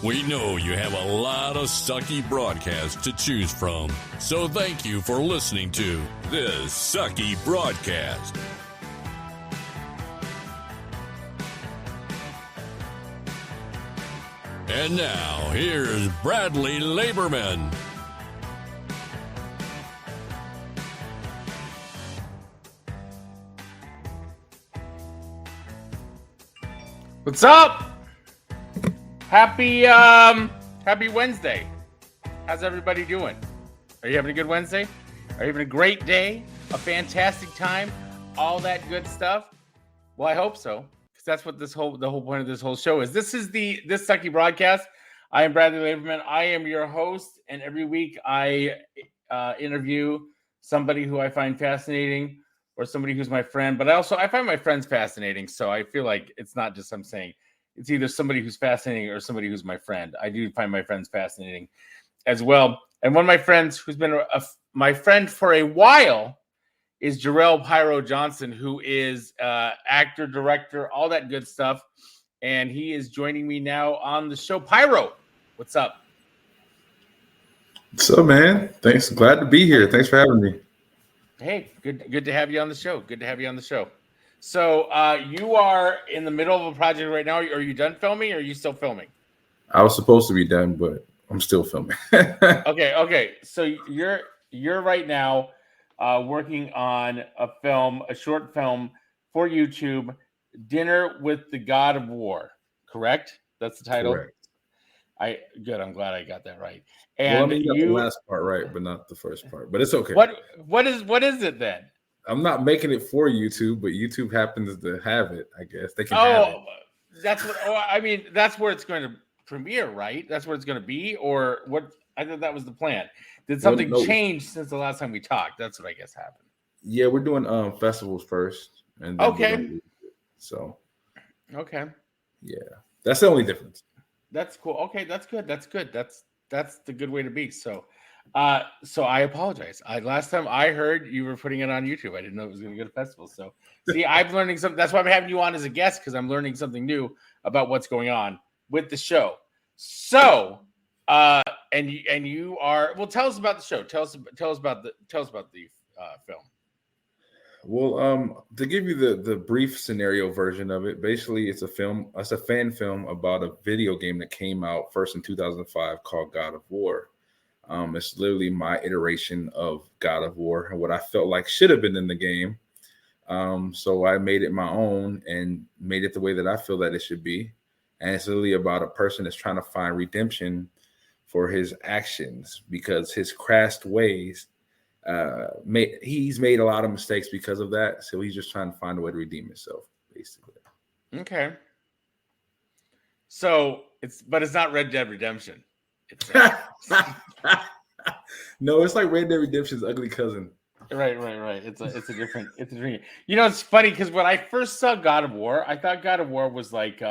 We know you have a lot of Sucky broadcasts to choose from, so thank you for listening to this Sucky broadcast. And now, here's Bradley Laberman. What's up? Happy Wednesday. How's everybody doing? Are you having a good Wednesday? Are you having a great day? A fantastic time? All that good stuff? Well, I hope so, because that's what the whole point of this whole show is. This Sucky broadcast. I am Bradley Laberman. I am your host, and every week I interview somebody who I find fascinating or somebody who's my friend. But I find my friends fascinating, so I feel like it's not just I'm saying. It's either somebody who's fascinating or somebody who's my friend. I do find my friends fascinating as well. And one of my friends who's been my friend for a while is Jarrell Pyro Johnson, who is actor, director, all that good stuff. And he is joining me now on the show. Pyro, what's up? What's up, man? Thanks. Glad to be here. Thanks for having me. Hey, good to have you on the show. Good to have you on the show. So you are in the middle of a project right now. Are you done filming or are you still filming? I was supposed to be done, but I'm still filming. Okay. So you're right now working on a short film for YouTube, Dinner with the God of War, correct? That's the title? Correct. I'm glad I got that right. And well, you got the last part right, but not the first part. But it's okay. What is it then? I'm not making it for YouTube, but YouTube happens to have it. I guess they can have it. That's where it's going to premiere, right? That's where it's going to be, or what? I thought that was the plan. Did something change since the last time we talked? That's what I guess happened. Yeah, we're doing festivals first, and then okay. Yeah, that's the only difference. That's cool. Okay, that's good. That's the good way to be. So I apologize. Last time I heard you were putting it on YouTube. I didn't know it was going to go to festivals. So see, I'm learning something. That's why I'm having you on as a guest, because I'm learning something new about what's going on with the show. So and you are, well, tell us about the show. Tell us about the film. Well, to give you the brief scenario version of it, basically it's a fan film about a video game that came out first in 2005 called God of War. It's literally my iteration of God of War and what I felt like should have been in the game. So I made it my own and made it the way that I feel that it should be. And it's literally about a person that's trying to find redemption for his actions, because his crass ways, he's made a lot of mistakes because of that. So he's just trying to find a way to redeem himself, basically. Okay. So it's not Red Dead Redemption. It's no, it's like Red Dead Redemption's ugly cousin. Right. It's a different. You know, it's funny because when I first saw God of War, I thought God of War was like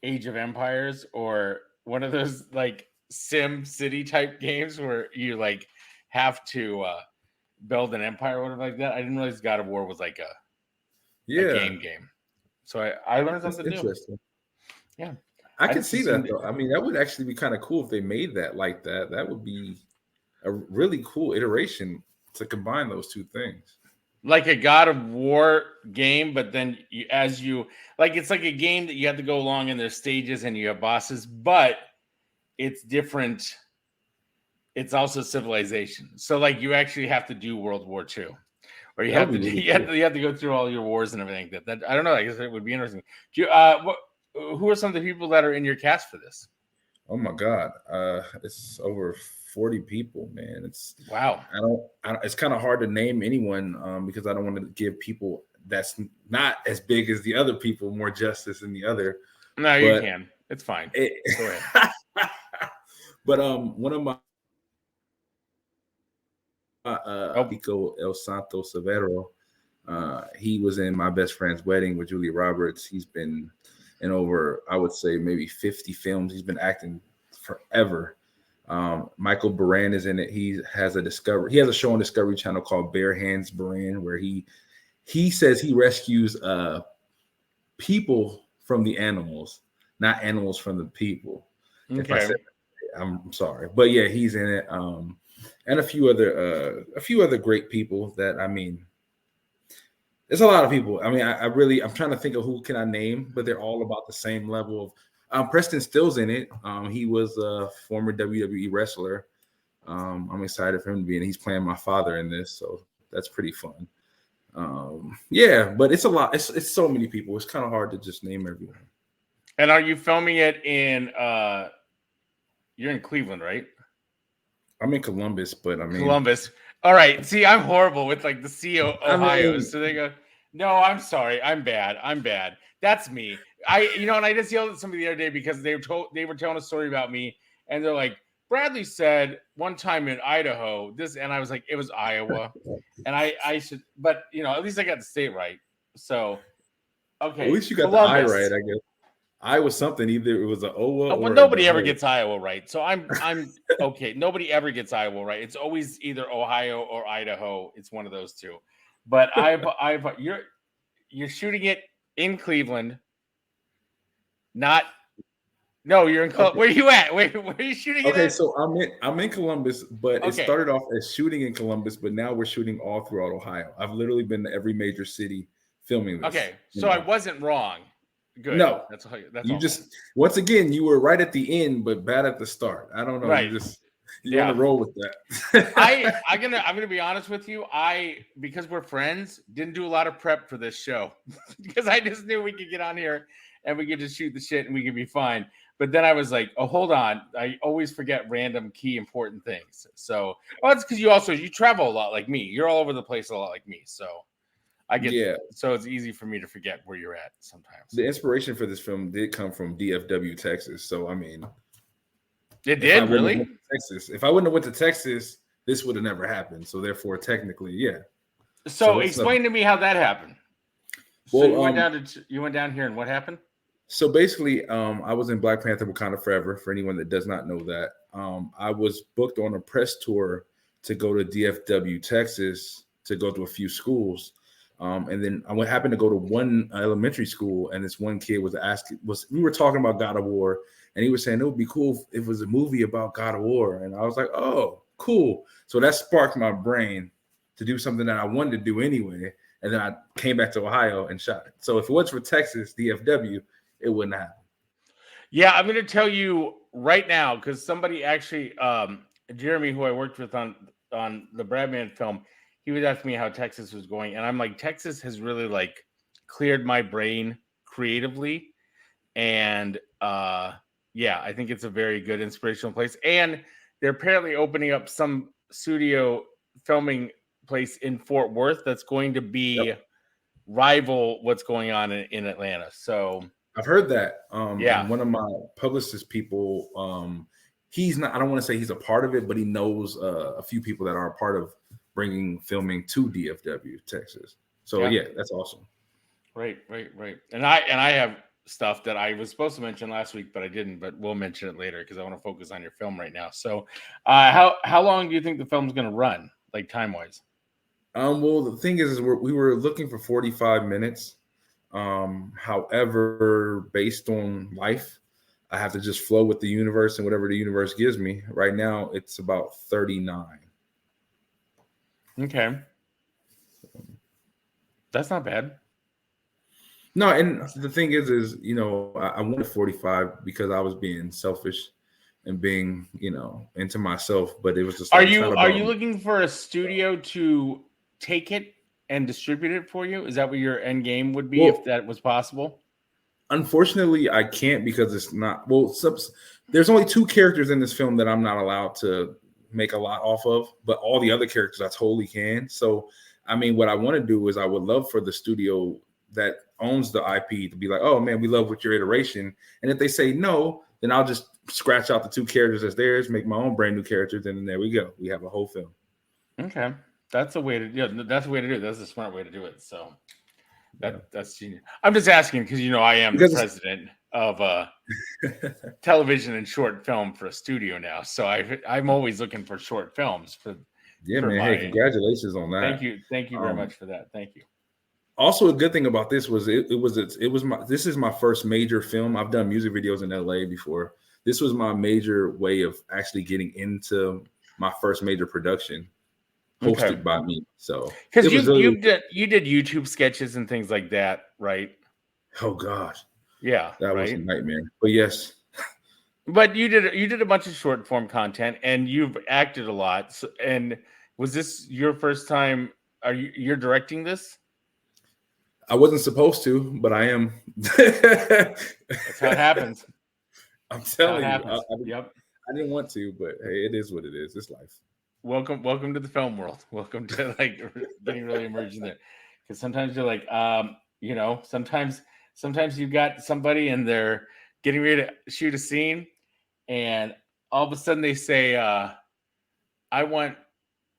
Age of Empires or one of those like Sim City type games where you like have to build an empire or whatever like that. I didn't realize God of War was like a game. So I learned something interesting. New. Yeah. I can see that though. I mean, that would actually be kind of cool if they made that like that. That would be a really cool iteration to combine those two things. Like a God of War game, but then it's like a game that you have to go along in their stages and you have bosses, but it's different. It's also civilization. So like you actually have to do World War II, or you have to go through all your wars and everything. That I don't know. I guess it would be interesting. Who are some of the people that are in your cast for this? Oh my God, it's over 40 people, man. It's wow. I don't. It's kind of hard to name anyone because I don't want to give people that's not as big as the other people more justice than the other. No, you can. It's fine. Go ahead. But one of my Pico El Santo Severo, he was in My Best Friend's Wedding with Julia Roberts. He's been in over, I would say, maybe 50 films. He's been acting forever. Michael Baran is in it. He has a show on Discovery Channel called Bare Hands Baran, where he says he rescues people from the animals. not Animals from the People. Okay. If I said that, I'm sorry, but yeah, he's in it. And a few other great people that, I mean, there's a lot of people. I mean, I'm trying to think of who can I name, but they're all about the same level of. Preston Still's in it. He was a former WWE wrestler. I'm excited for him to be in. He's playing my father in this, so that's pretty fun. Yeah, but it's a lot. It's so many people. It's kind of hard to just name everyone. And are you filming it in? You're in Cleveland, right? I'm in Columbus, but I mean Columbus. All right. See, I'm horrible with like the Ohio. So they go, no, I'm sorry. I'm bad. That's me. And I just yelled at somebody the other day because they were telling a story about me, and they're like, Bradley said one time in Idaho this, and I was like, it was Iowa, and I should, but at least I got the state right. So okay, at least you got Columbus. the I right, I guess. I was something. Either it was an Owa. Well, nobody ever gets Iowa right, so I'm okay. Nobody ever gets Iowa right. It's always either Ohio or Idaho. It's one of those two. But you're shooting it in Cleveland. You're in Columbus. Where are you at? Where are you shooting it? Okay, at? so I'm in Columbus, but it started off as shooting in Columbus, but now we're shooting all throughout Ohio. I've literally been to every major city filming this. Okay, so I wasn't wrong. Good. No, that's you all. Just once again you were right at the end, but bad at the start. I don't know. Right. You're on the roll with that. I'm gonna be honest with you. Because we're friends, didn't do a lot of prep for this show because I just knew we could get on here and we could just shoot the shit and we could be fine. But then I was like, oh, hold on. I always forget random key important things. So, it's because you travel a lot like me. You're all over the place a lot like me. So so it's easy for me to forget where you're at sometimes. The inspiration for this film did come from DFW, Texas. So I mean, it did really. Texas. If I wouldn't have went to Texas, this would have never happened. So therefore, technically, yeah. So explain to me how that happened. Well, so you went down here, and what happened? So basically, I was in Black Panther: Wakanda Forever. For anyone that does not know that, I was booked on a press tour to go to DFW, Texas, to go to a few schools. And then I happened to go to one elementary school, and this one kid we were talking about God of War, and he was saying it would be cool if it was a movie about God of War. And I was like, oh, cool. So that sparked my brain to do something that I wanted to do anyway. And then I came back to Ohio and shot it. So if it was for Texas, DFW, it wouldn't happen. Yeah, I'm going to tell you right now, because somebody actually, Jeremy, who I worked with on the Bradman film, he was asking me how Texas was going. And I'm like, Texas has really like cleared my brain creatively. And I think it's a very good inspirational place. And they're apparently opening up some studio filming place in Fort Worth that's going to be rival what's going on in Atlanta. So I've heard that. One of my publicist people, he's not, I don't want to say he's a part of it, but he knows a few people that are a part of bringing filming to DFW, Texas. So yeah, that's awesome. Right. And I have stuff that I was supposed to mention last week, but I didn't, but we'll mention it later because I want to focus on your film right now. So how long do you think the film's going to run, like time-wise? Well, the thing is we were looking for 45 minutes. However, based on life, I have to just flow with the universe and whatever the universe gives me. Right now, it's about 39. Okay. That's not bad. No, and the thing is I wanted 45 because I was being selfish and being, into myself, but it was just. Are you looking for a studio to take it and distribute it for you? Is that what your end game would be if that was possible? Unfortunately, I can't because it's not. Well, there's only 2 characters in this film that I'm not allowed to make a lot off of, but all the other characters I totally can. So, I mean, what I want to do is I would love for the studio that owns the IP to be like, oh man, we love with your iteration. And if they say no, then I'll just scratch out the 2 characters as theirs, make my own brand new characters, and then there we go. We have a whole film. Okay. That's a way to do it. That's a smart way to do it. So that's genius. I'm just asking because I am the president of television and short film for a studio now. So I'm always looking for short films for man. Hey, congratulations on that. Thank you very much for that. Thank you. Also, a good thing about this was this is my first major film. I've done music videos in LA before. This was my major way of actually getting into my first major production, hosted by me. So because it was you did YouTube sketches and things like that, right? Oh gosh, yeah, that was right. a nightmare. But yes, but you did a bunch of short form content, and you've acted a lot. So, and was this your first time? You're directing this? I wasn't supposed to, but I am. That's how it happens. I'm telling you, Yep. I didn't want to, but hey, it is what it is. It's life. Welcome to the film world. Welcome to like getting really immersed in there. Because sometimes you're like, sometimes you've got somebody and they're getting ready to shoot a scene, and all of a sudden they say, "I want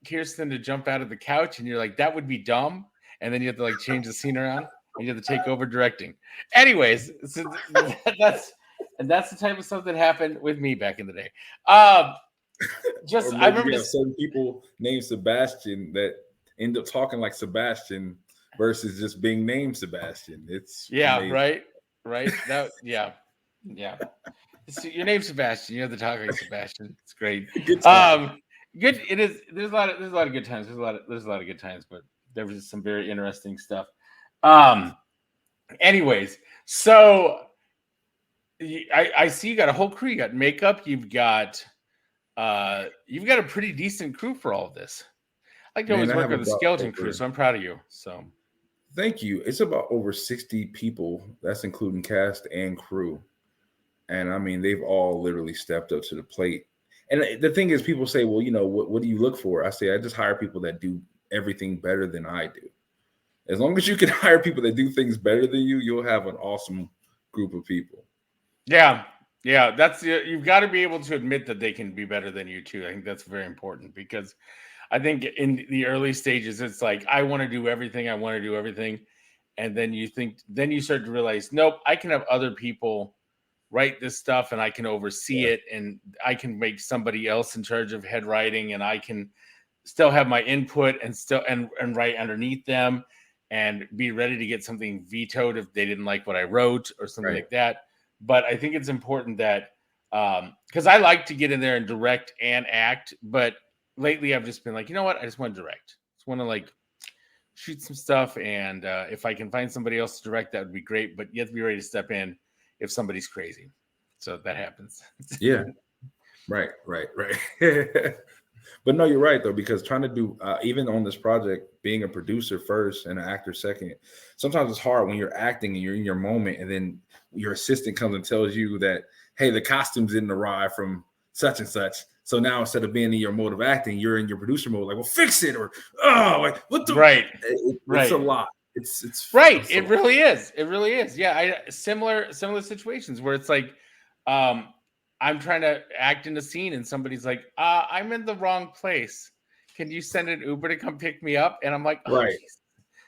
Kirsten to jump out of the couch," and you're like, "That would be dumb." And then you have to like change the scene around, and you have to take over directing. Anyways, so that's the type of stuff that happened with me back in the day. I remember certain people named Sebastian that end up talking like Sebastian versus just being named Sebastian. It's amazing. right. That yeah. Your name's Sebastian. You have to talk like Sebastian. It's great. Good. It is. There's a lot of good times. There's a lot of good times, but there was some very interesting stuff. Anyways, so I see you got a whole crew. You got makeup. You've got a pretty decent crew for all of this. I like to always work with the skeleton crew, so I'm proud of you. So thank you. It's about over 60 people. That's including cast and crew. And I mean, they've all literally stepped up to the plate. And the thing is, people say, well, what do you look for? I say, I just hire people that do everything better than I do. As long as you can hire people that do things better than you, you'll have an awesome group of people. Yeah. You've got to be able to admit that they can be better than you too. I think that's very important, because I think in the early stages, it's like, I want to do everything. And then you start to realize, nope, I can have other people write this stuff and I can oversee it, and I can make somebody else in charge of head writing, and I can still have my input and write underneath them and be ready to get something vetoed if they didn't like what I wrote or something like that. But I think it's important that, because I like to get in there and direct and act, but lately I've just been like, you know what? I just want to direct. I just want to like shoot some stuff. And if I can find somebody else to direct, that would be great. But you have to be ready to step in if somebody's crazy. So that happens. Yeah. Right. But no, you're right, though, because trying to do, even on this project, being a producer first and an actor second, sometimes it's hard when you're acting and you're in your moment, and then your assistant comes and tells you that, hey, the costumes didn't arrive from such and such. So now instead of being in your mode of acting, you're in your producer mode, like, well, fix it, or, like, what the? Right. It's a lot. It's right. It's it really is. It really is. Yeah. Similar situations where it's like, I'm trying to act in a scene and somebody's like, I'm in the wrong place. Can you send an Uber to come pick me up? And I'm like, oh, right.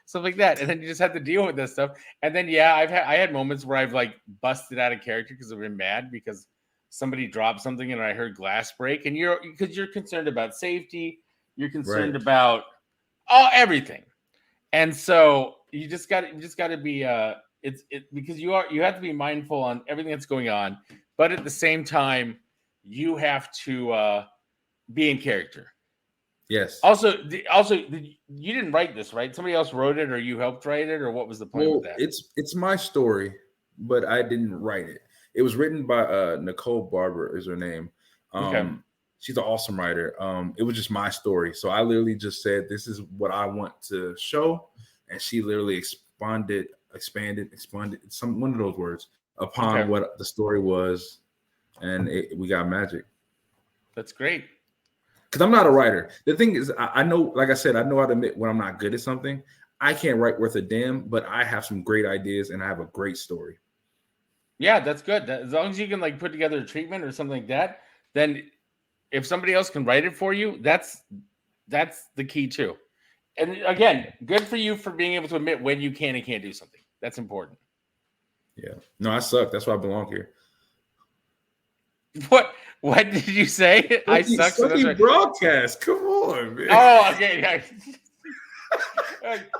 Stuff like that. And then you just have to deal with this stuff. And then, I had moments where I've like busted out of character because I've been mad because somebody dropped something and I heard glass break. And because you're concerned about safety, you're concerned about everything. And so you just got to be, because you have to be mindful on everything that's going on. But at the same time, you have to be in character. Yes. Also, you didn't write this, right? Somebody else wrote it, or you helped write it, or what was the point with that? It's my story, but I didn't write it. It was written by Nicole Barber, is her name. She's an awesome writer. It was just my story, so I literally just said, "This is what I want to show," and she literally expanded, one of those words upon what the story was, and we got magic. That's great. Because I'm not a writer. The thing is, I know, like I said, I know how to admit when I'm not good at something. I can't write worth a damn, but I have some great ideas and I have a great story. Yeah, that's good. As long as you can like put together a treatment or something like that, then if somebody else can write it for you, that's the key too. And again, good for you for being able to admit when you can and can't do something. That's important. Yeah. No, I suck. That's why I belong here. What did you say? I suck. Sucky broadcast. Come on, man. Oh, okay.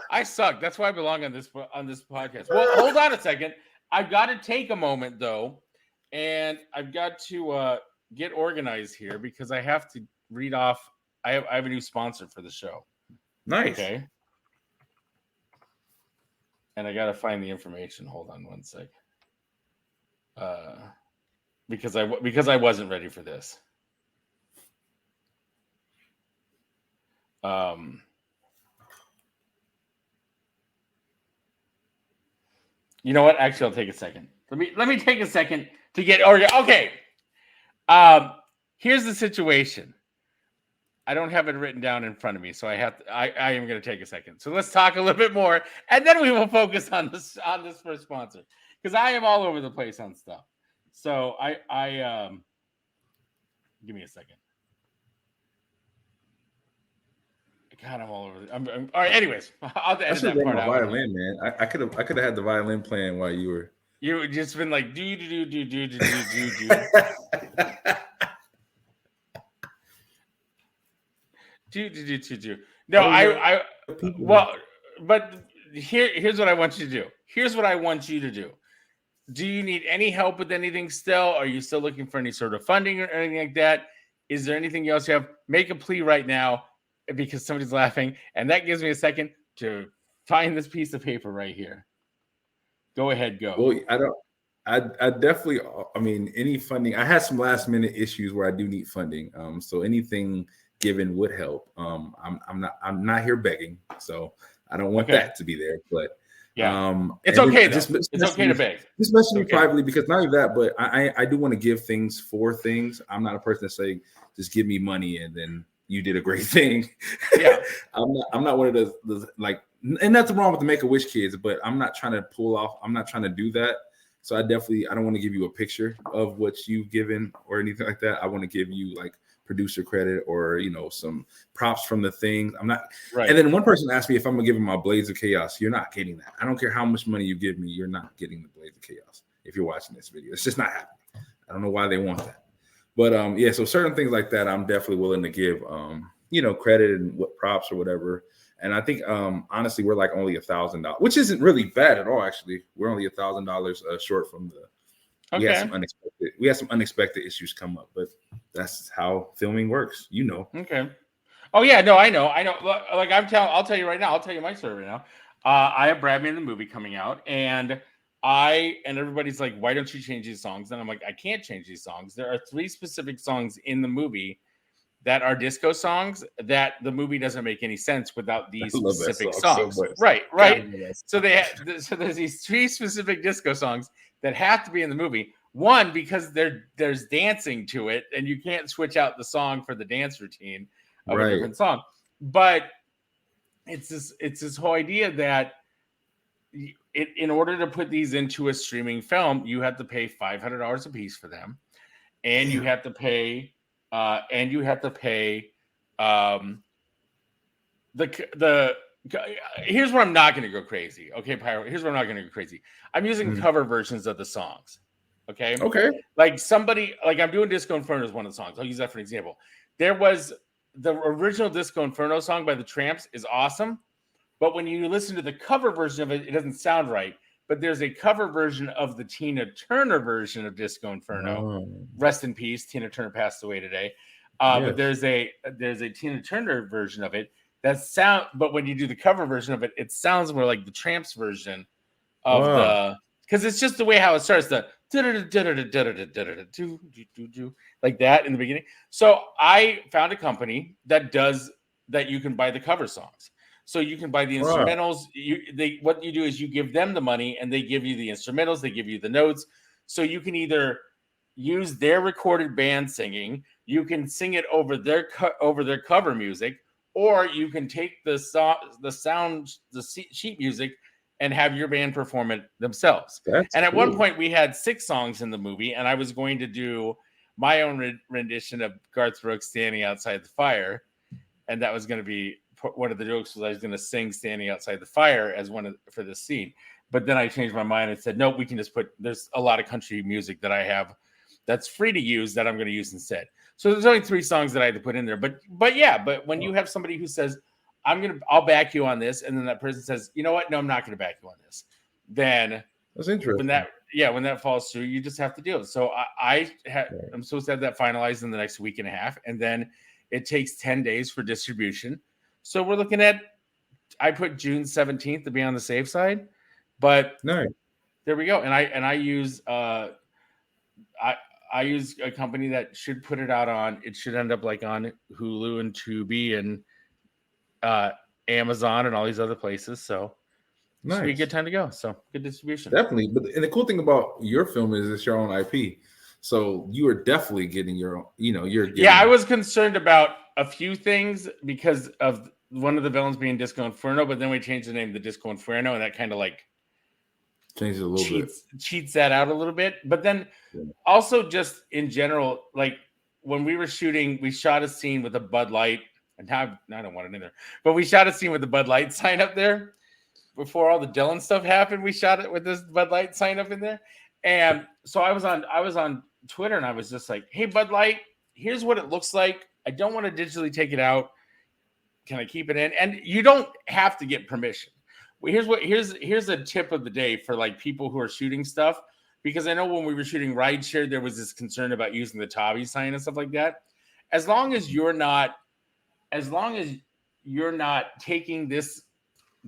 I suck. That's why I belong on this podcast. Well, hold on a second. I've got to take a moment though, and I've got to get organized here because I have to read off. I have a new sponsor for the show. Nice. Okay. And I got to find the information. Hold on one sec. Because I wasn't ready for this. You know what? Actually, I'll take a second. Let me take a second to get okay. Here's the situation. I don't have it written down in front of me, so I am going to take a second. So let's talk a little bit more, and then we will focus on this first sponsor because I am all over the place on stuff. So I give me a second. God, I'm all over. I'm all right. Anyways, I'll edit that part out. Violin, man. I could have had the violin playing while you were. You just been like do. Do. No, I well, but here's what I want you to do. Here's what I want you to do. Do you need any help with anything still? Are you still looking for any sort of funding or anything like that? Is there anything else you have? Make a plea right now because somebody's laughing. And that gives me a second to find this piece of paper right here. Go ahead, go. Well, I definitely, I mean, any funding. I had some last minute issues where I do need funding. So anything given would help. I'm not here begging. So I don't want that to be there, but yeah, it's okay. It's okay to beg. Just message me privately because not only that, but I do want to give things for things. I'm not a person that say just give me money and then you did a great thing. Yeah, I'm not one of those like, and nothing wrong with the Make-A-Wish kids, but I'm not trying to pull off. I'm not trying to do that. So I don't want to give you a picture of what you've given or anything like that. I want to give you like producer credit or some props from the thing. I'm not right. And then one person asked me if I'm gonna give him my Blades of Chaos. You're not getting that. I don't care how much money you give me, you're not getting the Blades of Chaos if you're watching this video. It's just not happening. I don't know why they want that. But yeah, so certain things like that I'm definitely willing to give credit and what props or whatever. And I think honestly we're like only $1,000, which isn't really bad at all, actually. We're only $1,000 short from the We had some unexpected issues come up, but that's how filming works, Okay. Oh yeah, no, I know. Like I'll tell you right now. I'll tell you my story right now. I have Brad Man the movie coming out, and everybody's like, "Why don't you change these songs?" And I'm like, "I can't change these songs. There are 3 specific songs in the movie that are disco songs that the movie doesn't make any sense without these specific songs." So right. So there's these 3 specific disco songs that have to be in the movie. One, because there's dancing to it, and you can't switch out the song for the dance routine of a different song. But it's this whole idea that in order to put these into a streaming film, you have to pay $500 a piece for them, and you have to pay here's where I'm not going to go crazy. Okay, Pyro. Here's where I'm not going to go crazy. I'm using cover versions of the songs. Okay. Like I'm doing Disco Inferno is one of the songs. I'll use that for an example. There was the original Disco Inferno song by the Tramps is awesome, but when you listen to the cover version of it, it doesn't sound right. But there's a cover version of the Tina Turner version of Disco Inferno. Rest in peace. Tina Turner passed away today. But there's a Tina Turner version of it but when you do the cover version of it, it sounds more like the Tramps version of because it's just the way how it starts, the like that in the beginning. So I found a company that you can buy the cover songs. So you can buy the instrumentals. What you do is you give them the money and they give you the instrumentals, they give you the notes. So you can either use their recorded band singing, you can sing it over their cover music, or you can take the sheet music and have your band perform it themselves. At one point we had 6 songs in the movie, and I was going to do my own rendition of Garth Brooks Standing Outside the Fire. And that was going to be one of the jokes was I was going to sing Standing Outside the Fire as for this scene. But then I changed my mind and said, nope, we can just there's a lot of country music that I have that's free to use that I'm going to use instead. So there's only 3 songs that I had to put in there. But when you have somebody who says, I'll back you on this. And then that person says, you know what? No, I'm not going to back you on this. Then that's interesting. When that falls through, you just have to deal. So I'm supposed to have that finalized in the next week and a half. And then it takes 10 days for distribution. So we're looking at, I put June 17th to be on the safe side, but nice. There we go. And I use I use a company that should put it out on. It should end up like on Hulu and Tubi and Amazon and all these other places. So nice. Should be a good time to go. So good distribution. Definitely. And the cool thing about your film is it's your own IP. So you are definitely getting your own, I was concerned about a few things because of one of the villains being Disco Inferno, but then we changed the name to Disco Inferno, and that kind of like changes a little bit. Cheats that out a little bit. But then also just in general, like when we were shooting, we shot a scene with a Bud Light, and now I don't want it in there, but we shot a scene with the Bud Light sign up there. Before all the Dylan stuff happened, we shot it with this Bud Light sign up in there. And so I was on Twitter and I was just like, hey, Bud Light, here's what it looks like. I don't want to digitally take it out. Can I keep it in? And you don't have to get permission. Here's a tip of the day for like people who are shooting stuff, because I know when we were shooting Rideshare, there was this concern about using the Tavi sign and stuff like that. As long as you're not taking this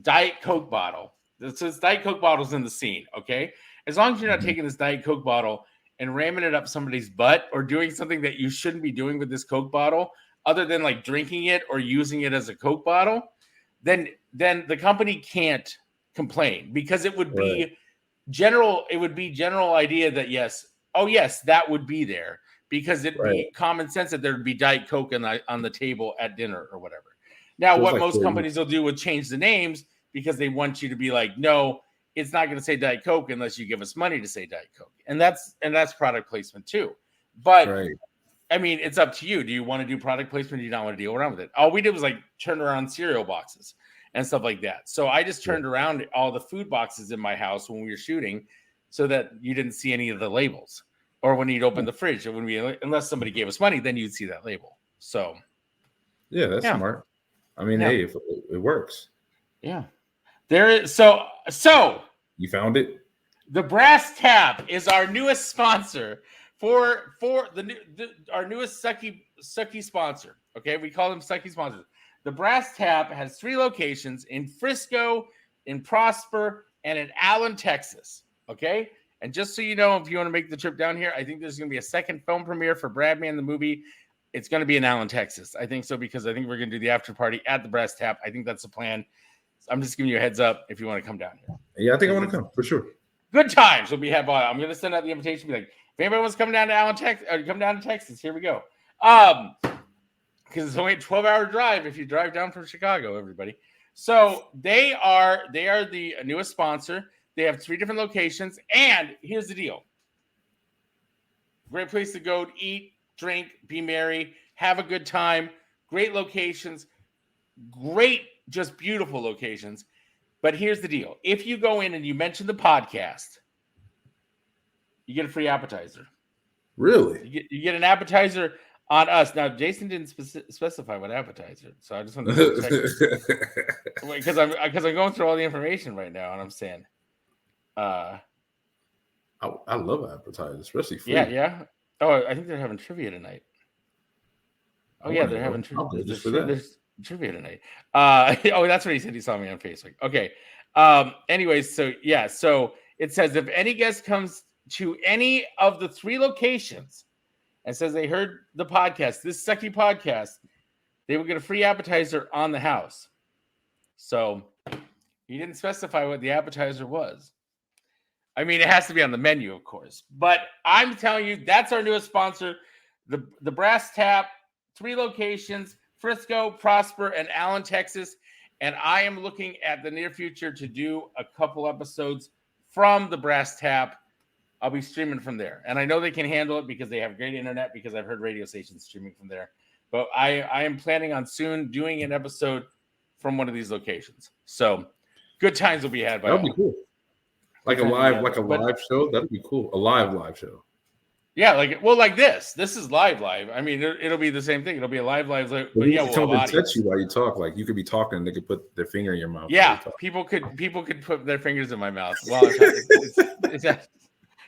Diet Coke bottle, so it's Diet Coke bottles in the scene, okay? As long as you're not taking this Diet Coke bottle and ramming it up somebody's butt or doing something that you shouldn't be doing with this Coke bottle, other than like drinking it or using it as a Coke bottle, then the company can't complain, because it would be general idea that yes, that would be there, because it'd be common sense that there would be Diet Coke on the table at dinner or whatever. Now, so what most companies will do would change the names because they want you to be like, no, it's not going to say Diet Coke unless you give us money to say Diet Coke. And that's product placement too. But I mean, it's up to you. Do you want to do product placement? Do you not want to deal around with it? All we did was like turn around cereal boxes and stuff like that. So I just turned around all the food boxes in my house when we were shooting so that you didn't see any of the labels. Or when you'd open the fridge, it wouldn't be, unless somebody gave us money, then you'd see that label. So yeah, that's smart. I mean, hey, if it works. Yeah. There is so you found it? The Brass Tap is our newest sponsor for our newest Sucky sponsor. Okay, we call them Sucky sponsors. The Brass Tap has 3 locations in Frisco, in Prosper, and in Allen, Texas. Okay, and just so you know, if you want to make the trip down here, I think there's going to be a second film premiere for Bradman the movie. It's going to be in Allen, Texas. I think so, because I think we're going to do the after party at the Brass Tap. I think that's the plan. I'm just giving you a heads up if you want to come down here. Yeah, I think I want to come for sure. Good times will be had. I'm going to send out the invitation. Be like, if anybody wants to come down to Allen, Texas, or come down to Texas, here we go. Because it's only a 12-hour drive if you drive down from Chicago, everybody. So they are the newest sponsor. They have 3 different locations, and here's the deal: great place to go to eat, drink, be merry, have a good time. Great locations, great, just beautiful locations. But here's the deal: if you go in and you mention the podcast, you get a free appetizer. Really? You get an appetizer on us. Now, Jason didn't specify what appetizer, so I just want to check because I'm going through all the information right now, and I'm saying, I love appetizers, especially free. Yeah. Oh, I think they're having trivia tonight. Oh yeah, they're having trivia. There's trivia tonight. That's what he said. He saw me on Facebook. Okay. Anyways, so it says if any guest comes to any of the 3 locations and says they heard the podcast, this Sucky podcast, they will get a free appetizer on the house. So he didn't specify what the appetizer was. I mean, it has to be on the menu, of course. But I'm telling you, that's our newest sponsor, the Brass Tap, 3 locations, Frisco, Prosper, and Allen, Texas. And I am looking at the near future to do a couple episodes from the Brass Tap. I'll be streaming from there. And I know they can handle it because they have great internet, because I've heard radio stations streaming from there. But I am planning on soon doing an episode from one of these locations. So good times will be had by all. That'd be cool. Like a live show. That'd be cool. A live show. Yeah, like this. This is live. I mean, it'll be the same thing. It'll be a live. But yeah, we'll have touch you while you talk. Like you could be talking, and they could put their finger in your mouth. Yeah, people could put their fingers in my mouth while I'm talking. Is that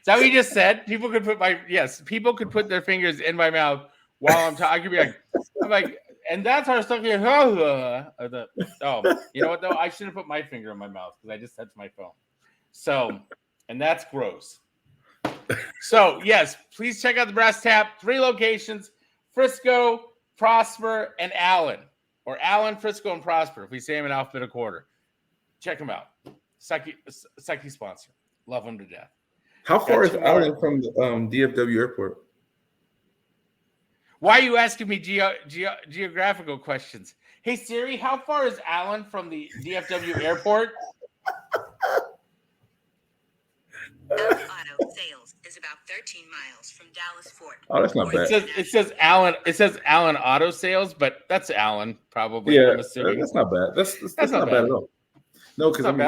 what you just said? People could put their fingers in my mouth while I'm talking. I could be like, and that's how stuff. You know what though? I should have put my finger in my mouth because I just touched my phone. So, and that's gross. So, yes, please check out the Brass Tap. 3 locations, Frisco, Prosper, and Allen. Or Allen, Frisco, and Prosper, if we say them in alphabetical order. Check them out. Sucky sponsor. Love them to death. How far is Allen from the DFW airport? Why are you asking me geographical questions? Hey, Siri, how far is Allen from the DFW airport? Auto sales is about 13 miles from Dallas Fort. Oh, that's not bad. It says Allen. It says Allen Auto Sales, but that's Allen probably. Yeah, that's not bad. That's not bad at all. No, because I'm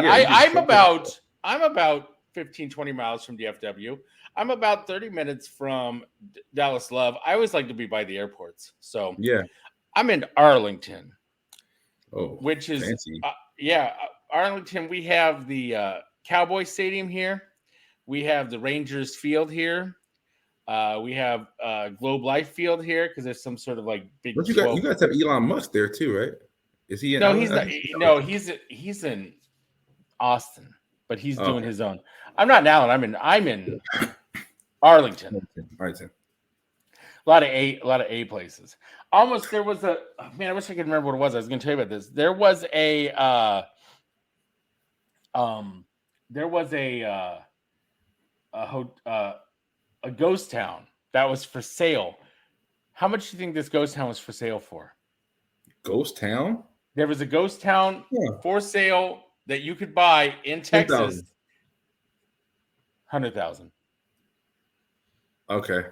about 15, 20 miles from DFW. I'm about 30 minutes from Dallas Love. I always like to be by the airports. So yeah, I'm in Arlington. Oh, which is fancy. Arlington. We have the Cowboy Stadium here. We have the Rangers Field here. We have Globe Life Field here because there's some sort of like big. But you guys have Elon Musk there too, right? Is he? No, he's not. No, he's in Austin, but he's doing his own. I'm not in Allen. I'm in Arlington. Arlington. A lot of A places. Almost there was a man. I wish I could remember what it was. I was going to tell you about this. There was a ghost town that was for sale. How much do you think this ghost town was for sale for? Ghost town? There was a ghost town for sale that you could buy in Texas. 100,000. Okay.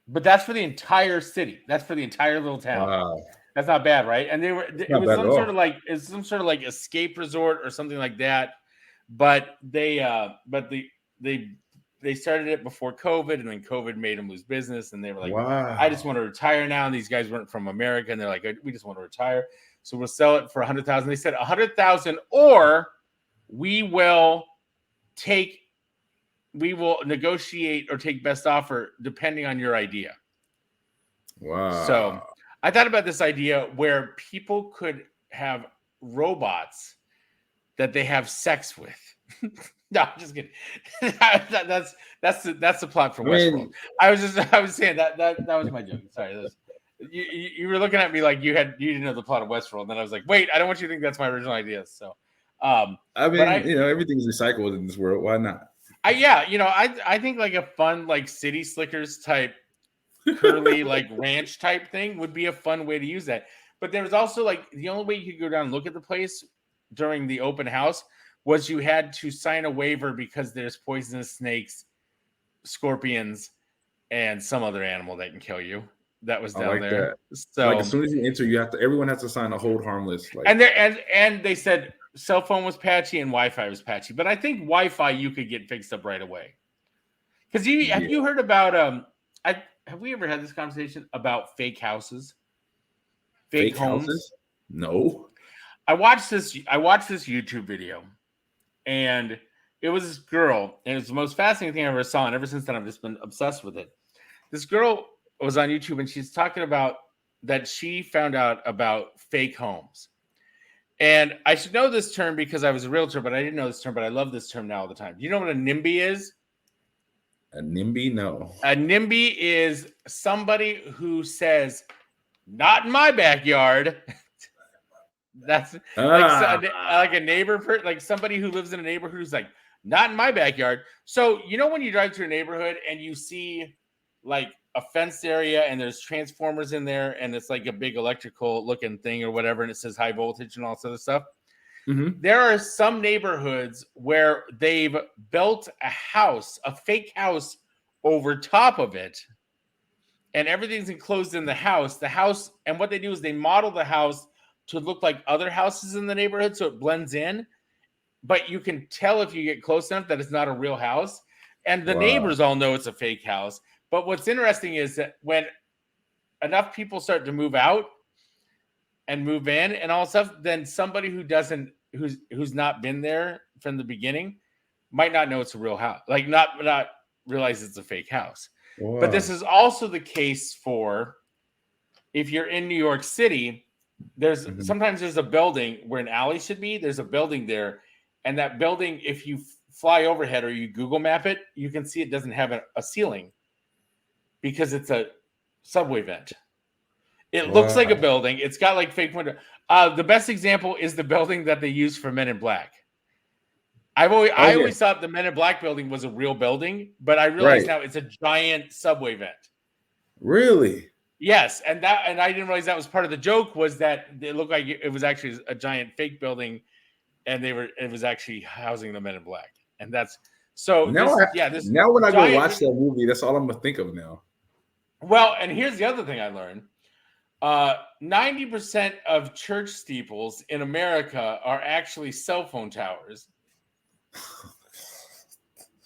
But that's for the entire city. That's for the entire little town. Wow. That's not bad, right? And it was some sort of like escape resort or something like that. But they started it before COVID, and then COVID made them lose business, and they were like, wow. I just want to retire now. And these guys weren't from America, and they're like, we just want to retire. So we'll sell it for 100,000. They said 100,000, or we will negotiate or take best offer depending on your idea. Wow. So I thought about this idea where people could have robots that they have sex with. No, I'm just kidding. That's the plot for Westworld. I was saying that was my joke. Sorry. You were looking at me like you didn't know the plot of Westworld. And then I was like, wait, I don't want you to think that's my original idea. So, everything's recycled in this world. Why not? I think like a fun like City Slickers type curly like ranch type thing would be a fun way to use that. But there was also like the only way you could go down and look at the place during the open house was you had to sign a waiver because there's poisonous snakes, scorpions, and some other animal that can kill you. That was down there. That. So like as soon as you enter, everyone has to sign a hold harmless. Like, and they said cell phone was patchy and Wi-Fi was patchy, but I think Wi-Fi you could get fixed up right away. Because have you heard about have we ever had this conversation about fake houses? Fake homes? Houses? No. I watched this YouTube video, and it was this girl, and it was the most fascinating thing I ever saw, and ever since then I've just been obsessed with it. This girl was on YouTube, and she's talking about that she found out about fake homes. And I should know this term because I was a realtor, but I didn't know this term, but I love this term now all the time. Do you know what a NIMBY is? A NIMBY? No. A NIMBY is somebody who says, not in my backyard. That's like a neighbor, like somebody who lives in a neighborhood who's like, not in my backyard. So, when you drive through a neighborhood and you see like a fenced area and there's transformers in there and it's like a big electrical looking thing or whatever, and it says high voltage and all this other stuff. Mm-hmm. There are some neighborhoods where they've built a fake house over top of it, and everything's enclosed in the house. And what they do is they model the house to look like other houses in the neighborhood so it blends in, but you can tell if you get close enough that it's not a real house. And the neighbors all know it's a fake house, But what's interesting is that when enough people start to move out and move in and all stuff, then somebody who's not been there from the beginning might not know it's a real house, like not realize it's a fake house. Wow. But this is also the case for if you're in New York City. There's sometimes there's a building where an alley should be. There's a building there, and that building, if you fly overhead or you Google map it, you can see it doesn't have a ceiling because it's a subway vent. It looks like a building. It's got like fake window. The best example is the building that they use for Men in Black. I always thought the Men in Black building was a real building, but I realize now it's a giant subway vent. Really? Yes, and I didn't realize that was part of the joke, was that it looked like it was actually a giant fake building, and it was actually housing the Men in Black, and that's so. Now when I go watch that movie, that's all I'm gonna think of now. Well, and here's the other thing I learned: 90% of church steeples in America are actually cell phone towers,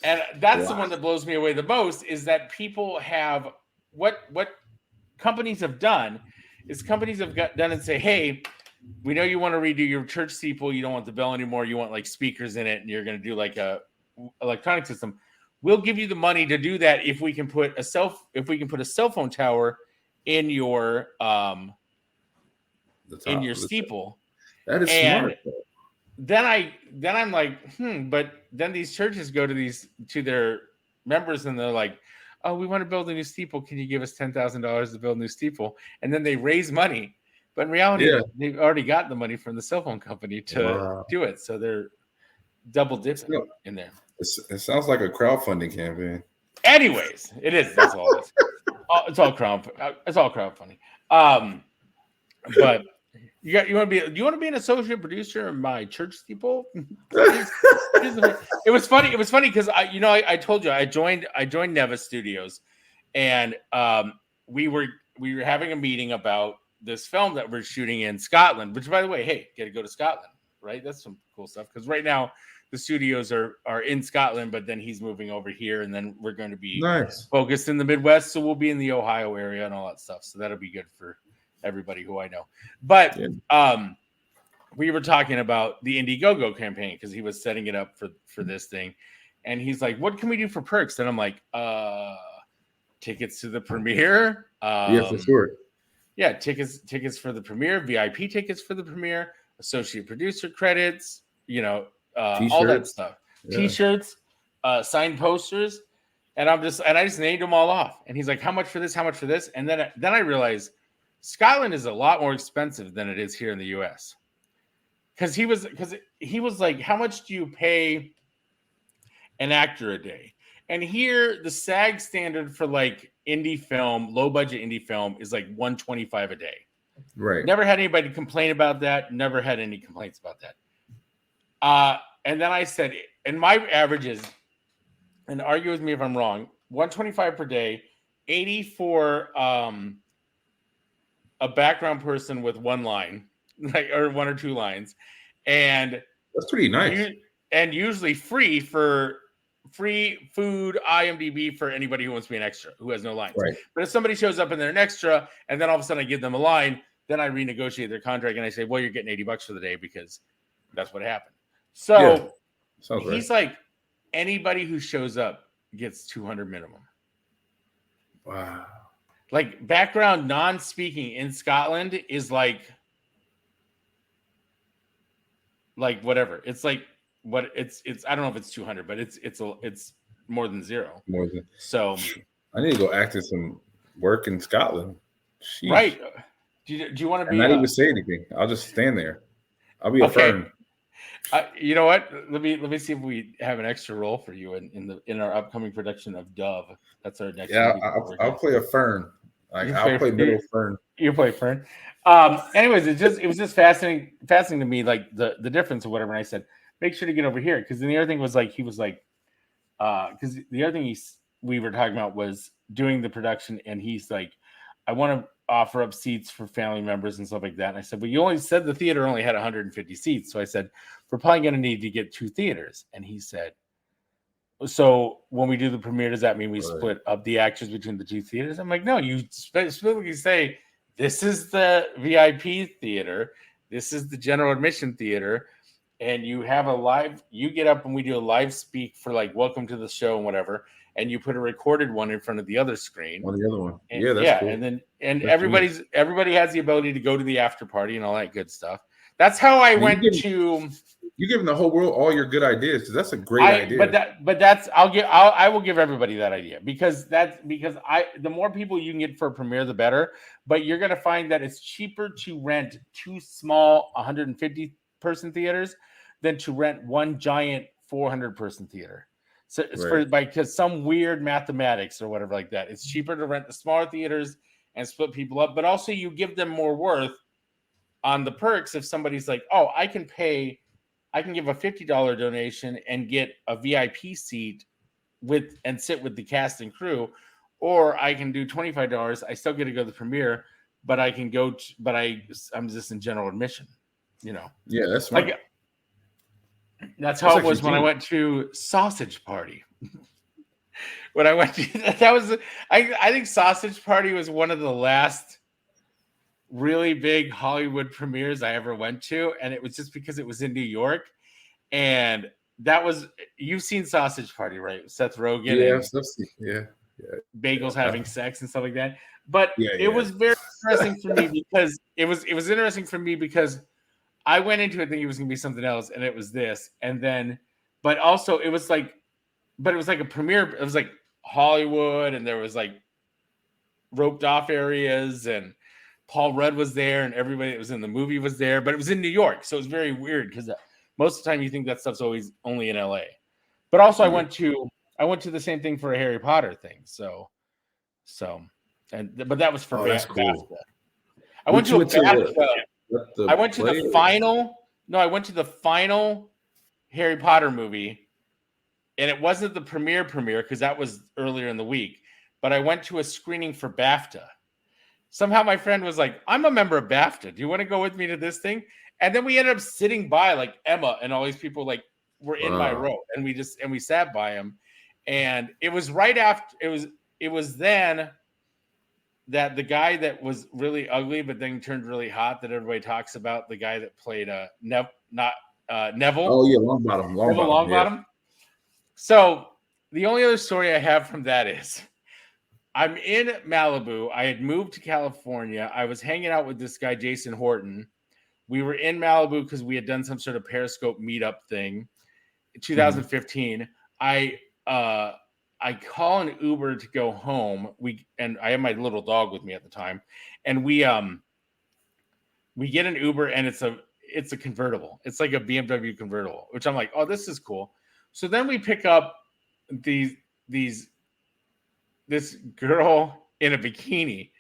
and that's the one that blows me away the most. Is that people have what companies have done is companies have done and say, hey, we know you want to redo your church steeple. You don't want the bell anymore. You want like speakers in it, and you're going to do like a electronic system. We'll give you the money to do that if we can put a cell phone tower in your steeple. That is smart. Then I'm like, but then these churches go to their members and they're like, oh, we want to build a new steeple. Can you give us $10,000 to build a new steeple? And then they raise money. But in reality, they've already got the money from the cell phone company to do it. So they're double dipping in there. It sounds like a crowdfunding campaign. Anyways, it is. That's all it is. It's all crowdfunding. But you want to be an associate producer in my church steeple? It was funny. It was funny because I told you I joined Neva Studios, and we were having a meeting about this film that we're shooting in Scotland. Which, by the way, hey, got to go to Scotland, right? That's some cool stuff because right now the studios are in Scotland, but then he's moving over here, and then we're going to be focused in the Midwest, so we'll be in the Ohio area and all that stuff. So that'll be good for everybody who I know. But we were talking about the Indiegogo campaign because he was setting it up for this thing, and he's like, "What can we do for perks?" And I'm like, "Tickets to the premiere." Yeah, for sure. Yeah, tickets for the premiere, VIP tickets for the premiere, associate producer credits, all that stuff. Yeah. T-shirts, signed posters, and I just named them all off. And he's like, "How much for this? How much for this?" And then I realized Scotland is a lot more expensive than it is here in the U.S. Because he was like, "How much do you pay an actor a day?" And here, the SAG standard for like indie film, low budget indie film, is like $125 a day. Right. Never had anybody complain about that. Never had any complaints about that. And then I said, and my average is, and argue with me if I'm wrong, $125 per day, 80 for a background person with one line, or one or two lines, and that's pretty nice. And usually free food, IMDb for anybody who wants to be an extra, who has no lines. Right. But if somebody shows up and they're an extra, and then all of a sudden I give them a line, then I renegotiate their contract and I say, well, you're getting $80 for the day because that's what happened. So he's like, anybody who shows up gets $200 minimum. Wow. Like background non-speaking in Scotland is like whatever. It's like what it's I don't know if it's 200, but it's more than zero. More than so. I need to go act in some work in Scotland. Sheesh. Right. Do you want to be? Not even say anything. I'll just stand there. I'll be a fern. You know what? Let me see if we have an extra role for you in our upcoming production of Dove. That's our next. Yeah, I'll play a fern. I'll play middle fern. You play fern. Anyways, it was just fascinating to me, like the difference or whatever. And I said, make sure to get over here because then the other thing was like he was like, because the other thing we were talking about was doing the production, and he's like, I want to offer up seats for family members and stuff like that. And I said, well, you only said the theater only had 150 seats. So I said, we're probably going to need to get 2 theaters. And he said, So when we do the premiere, does that mean we Right. split up the actors between the two theaters? I'm like, no, you specifically say this is the VIP theater, this is the general admission theater, and you have a live. You get up and we do a live speak for like welcome to the show and whatever, and you put a recorded one in front of the other screen. On the other one, And, yeah, that's cool. and then that's everybody has the ability to go to the after party and all that good stuff. That's how I went to. You're giving the whole world all your good ideas because that's a great idea. I will give everybody that idea because the more people you can get for a premiere, the better. But you're gonna find that it's cheaper to rent two small 150 person theaters than to rent one giant 400 person theater. So it's because some weird mathematics or whatever like that. It's cheaper to rent the smaller theaters and split people up, but also you give them more worth on the perks if somebody's like, oh, I can give a $50 donation and get a VIP seat and sit with the cast and crew, or I can do $25. I still get to go to the premiere, but I can go. I'm just in general admission. Yeah, that's smart. Like, that's how it was when I went to Sausage Party. When I went to I think Sausage Party was one of the last really big Hollywood premieres I ever went to, and it was just because it was in New York, and that was you've seen Sausage Party, right? Seth Rogen, Bagels having sex and stuff like that. But it was very interesting for me because it was interesting for me because I went into it thinking it was going to be something else, and it was this, and then, but also it was like a premiere. It was like Hollywood, and there was like roped off areas, and Paul Rudd was there, and everybody that was in the movie was there, but it was in New York, so it was very weird because most of the time you think that stuff's always only in LA. But also I went to the same thing for a Harry Potter thing, but that was for BAFTA. Cool. I went to the final Harry Potter movie, and it wasn't the premiere because that was earlier in the week, but I went to a screening for BAFTA. Somehow my friend was like, I'm a member of BAFTA. Do you want to go with me to this thing? And then we ended up sitting by like Emma and all these people like were in my row, and we sat by him. And it was right after it was then that the guy that was really ugly but then turned really hot that everybody talks about, the guy that played Neville. Oh yeah, Longbottom. Yeah. So the only other story I have from that is I'm in Malibu. I had moved to California. I was hanging out with this guy, Jason Horton. We were in Malibu because we had done some sort of Periscope meetup thing in 2015. I call an Uber to go home. And I have my little dog with me at the time. And we get an Uber, and it's a convertible. It's like a BMW convertible, which I'm like, oh, this is cool. So then we pick up this girl in a bikini,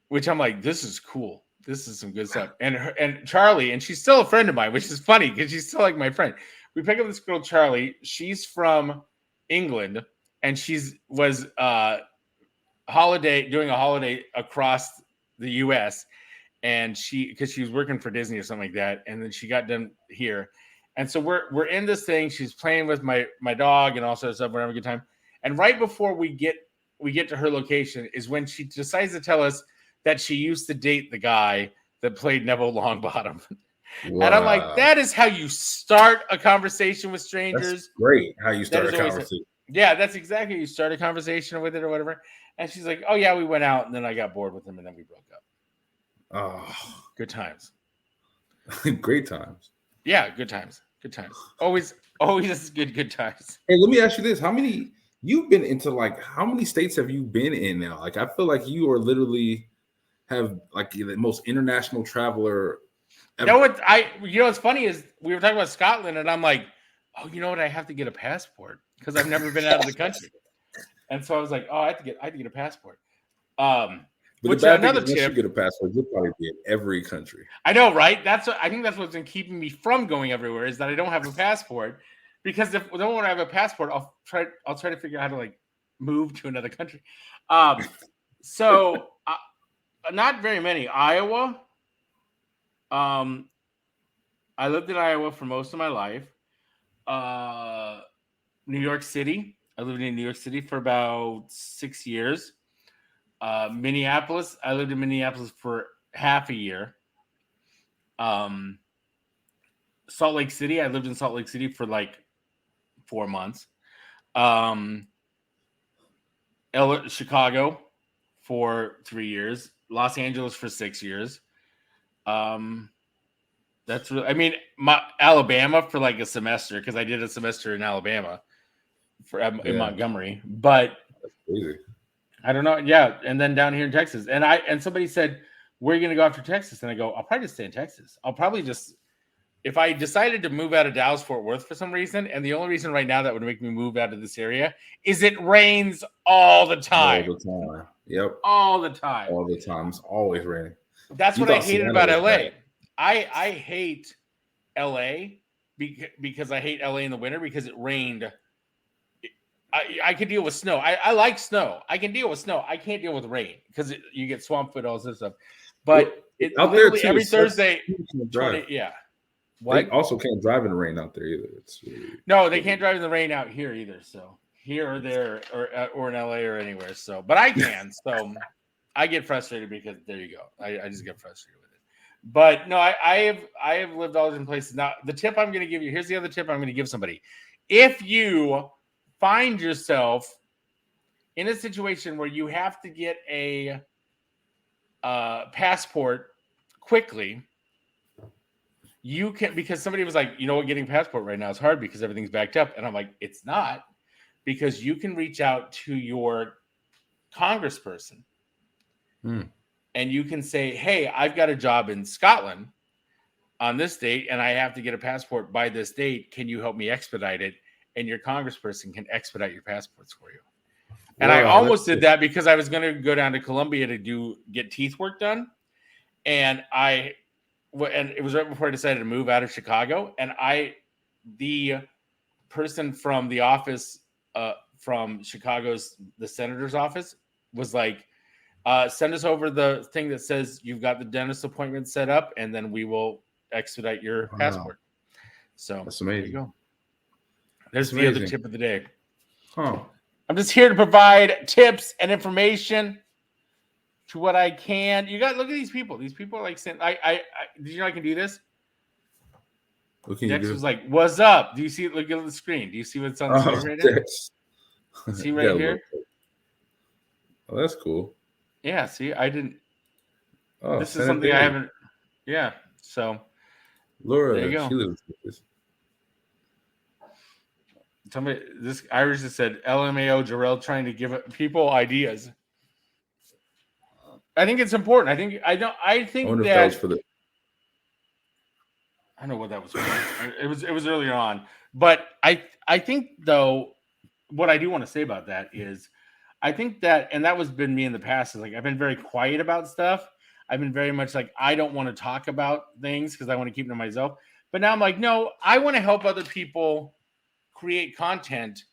which I'm like, this is cool. This is some good stuff. And Charlie, and she's still a friend of mine, which is funny because she's still like my friend. We pick up this girl, Charlie. She's from England, and was doing a holiday across the U.S. And because she was working for Disney or something like that, and then she got done here. And so we're in this thing. She's playing with my dog and all sorts of stuff. We're having a good time. And right before we get to her location is when she decides to tell us that she used to date the guy that played Neville Longbottom. Wow. And I'm like, that is how you start a conversation with strangers. That's great. How you start a conversation. Yeah, that's exactly how you start a conversation with it or whatever. And she's like, oh yeah, we went out, and then I got bored with him, and then we broke up. Oh, good times. Great times. Yeah, good times. Good times. Always good times. Hey, let me ask you this. You've been into like, how many states have you been in now? Like, I feel like you are literally have like the most international traveler ever. What's funny is we were talking about Scotland, and I'm like, oh, you know what? I have to get a passport because I've never been out of the country. And so I was like, oh, I have to get a passport. Which another tip, once you get a passport, you'll probably be in every country. I know, right? I think that's what's been keeping me from going everywhere is that I don't have a passport. Because if I don't have a passport, I'll try to figure out how to like move to another country. So not very many. Iowa. I lived in Iowa for most of my life. New York City. I lived in New York City for about 6 years. Minneapolis. I lived in Minneapolis for half a year. Salt Lake City. I lived in Salt Lake City for like 4 months. Chicago for 3 years. Los Angeles for 6 years. That's really, I mean, Alabama for like a semester, because I did a semester in Alabama in Montgomery. But That's crazy. I don't know. Yeah. And then down here in Texas. And somebody said, where are you going to go after Texas? And I go, I'll probably just stay in Texas. I'll probably just, if I decided to move out of Dallas Fort Worth for some reason, and the only reason right now that would make me move out of this area is it rains all the time. All the time. Yep. All the time. All the time. It's always raining. That's what I hated about LA. I hate LA because I hate LA in the winter because it rained. I could deal with snow. I like snow. I can deal with snow. I can't deal with rain because you get swamp foot, all this stuff. But out there too, every Thursday, yeah. What? They also can't drive in the rain out there either. No, they can't drive in the rain out here either. So here or there or in LA or anywhere. So, but I can. So I get frustrated because there you go. I just get frustrated with it. But no, I have lived all different places. Now, the tip I'm going to give you, here's the other tip I'm going to give somebody. If you find yourself in a situation where you have to get a passport quickly, you can, because somebody was like, you know what, getting a passport right now is hard because everything's backed up. And I'm like, it's not, because you can reach out to your congressperson and you can say, hey, I've got a job in Scotland on this date and I have to get a passport by this date. Can you help me expedite it? And your congressperson can expedite your passports for you. And I almost did that because I was going to go down to Colombia to get teeth work done. And it was right before I decided to move out of Chicago. And the person from the office, from Chicago's, the senator's office, was like, send us over the thing that says you've got the dentist appointment set up, and then we will expedite your passport. So that's amazing. There you go. There's the other tip of the day. Huh. I'm just here to provide tips and information to what I can. You got, look at these people. These people are like saying, I did you know I can do this? What can Dex you do? was like, what's up? Do you see it? Look at the screen. Do you see what's on the screen right now? See right here? Oh, that's cool. Yeah, see, I didn't. Oh, this is something I haven't. Yeah, so Laura, there you go. she lives with this. Somebody, this Irish just said, LMAO Jarrell trying to give people ideas. I think it's important. I think that was for the. I don't know what that was for. It was earlier on. But I think, though, what I do want to say about that is I think that, and that was been me in the past, is like I've been very quiet about stuff. I've been very much like, I don't want to talk about things because I want to keep them to myself. But now I'm like, no, I want to help other people create content,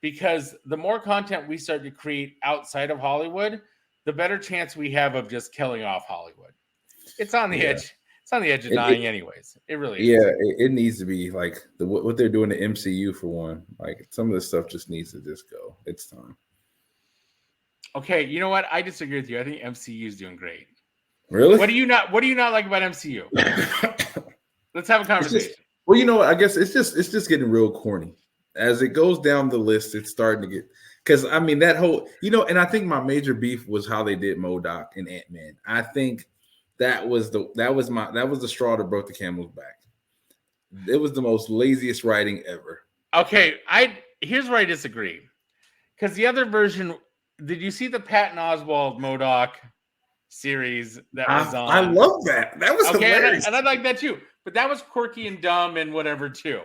because the more content we start to create outside of Hollywood, the better chance we have of just killing off Hollywood. It's on the edge. It's on the edge of dying anyways. It really is. Yeah, it needs to be like what they're doing to MCU for one. Like some of this stuff just needs to just go. It's time. Okay, you know what? I disagree with you. I think MCU is doing great. Really? What do you not like about MCU? Let's have a conversation. Well, you know what? I guess it's just getting real corny. As it goes down the list, it's starting to get, because I mean that whole, and I think my major beef was how they did MODOK and Ant-Man. I think that was the straw that broke the camel's back. It was the most laziest writing ever. Okay, here's where I disagree. Because the other version, did you see the Patton Oswalt MODOK series that was on? I love that. That was hilarious. And I like that too. But that was quirky and dumb and whatever too.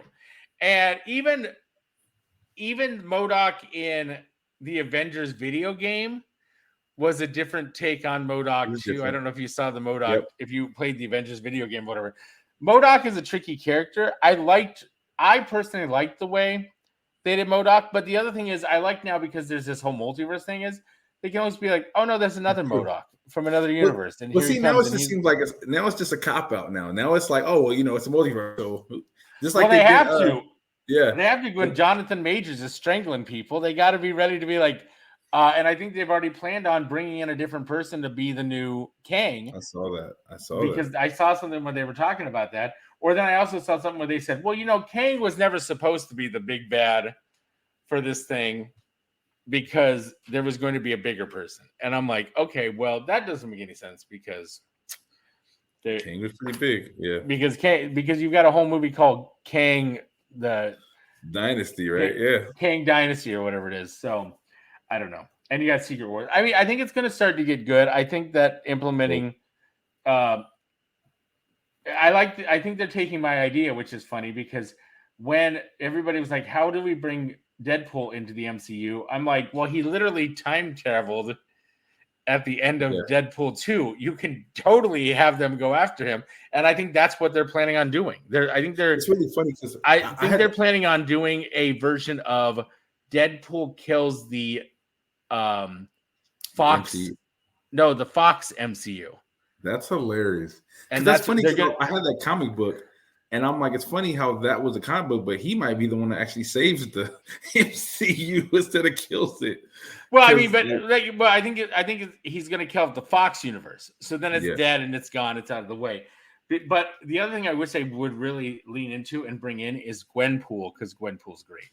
And even MODOK in the Avengers video game was a different take on MODOK too. Different. I don't know if you saw the MODOK, if you played the Avengers video game, whatever. MODOK is a tricky character. I personally liked the way they did MODOK, but the other thing is I like now, because there's this whole multiverse thing, is they can always be like, oh no, there's another MODOK from another universe. And see, now it just seems like it's just a cop out now. Now it's like, oh well, it's a multiverse. So just like they have to. Yeah. They have to when Jonathan Majors is strangling people. They got to be ready to be like, and I think they've already planned on bringing in a different person to be the new Kang. I saw that. Because I saw something when they were talking about that. Or then I also saw something where they said, well, Kang was never supposed to be the big bad for this thing because there was going to be a bigger person. And I'm like, okay, well, that doesn't make any sense because Kang was pretty big. Yeah. Because you've got a whole movie called Kang the Dynasty, right? Yeah. Kang Dynasty or whatever it is. So I don't know. And you got Secret Wars. I mean, I think it's going to start to get good. I think that implementing I think they're taking my idea, which is funny because when everybody was like, how do we bring Deadpool into the MCU? I'm like, well, he literally time traveled at the end of Deadpool 2. You can totally have them go after him. And I think that's what they're planning on doing. It's really funny because they're planning on doing a version of Deadpool kills the Fox. MCU. No, the Fox MCU. That's hilarious. And that's funny. I had that comic book, and I'm like, it's funny how that was a comic book, but he might be the one that actually saves the MCU instead of kills it. Well, I mean, I think he's going to kill the Fox universe. So then it's dead and it's gone. It's out of the way. But the other thing I wish they would really lean into and bring in is Gwenpool, because Gwenpool's great.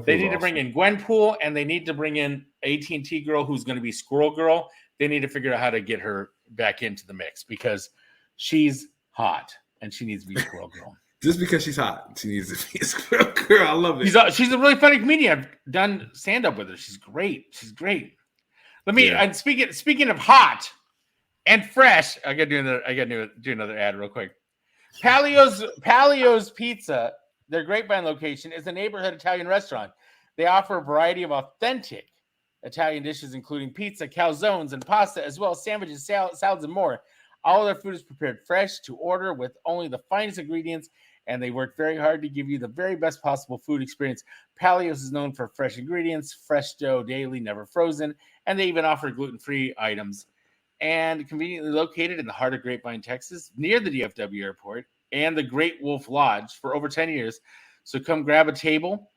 They need to bring in Gwenpool, and they need to bring in AT&T girl who's going to be Squirrel Girl. They need to figure out how to get her back into the mix because she's hot and she needs to be Squirrel Girl. Just because she's hot, she needs to be a Squirrel Girl. I love it. She's a really funny comedian. I've done stand up with her. She's great. Let me. And speaking of hot and fresh, I got to do another ad real quick. Palio's Pizza, their Grapevine location, is a neighborhood Italian restaurant. They offer a variety of authentic Italian dishes, including pizza, calzones, and pasta, as well as sandwiches, salads, and more. All their food is prepared fresh to order with only the finest ingredients, and they work very hard to give you the very best possible food experience. Palio's is known for fresh ingredients, fresh dough daily, never frozen, and they even offer gluten-free items. And conveniently located in the heart of Grapevine, Texas, near the DFW airport and the Great Wolf Lodge for over 10 years. So come grab a table.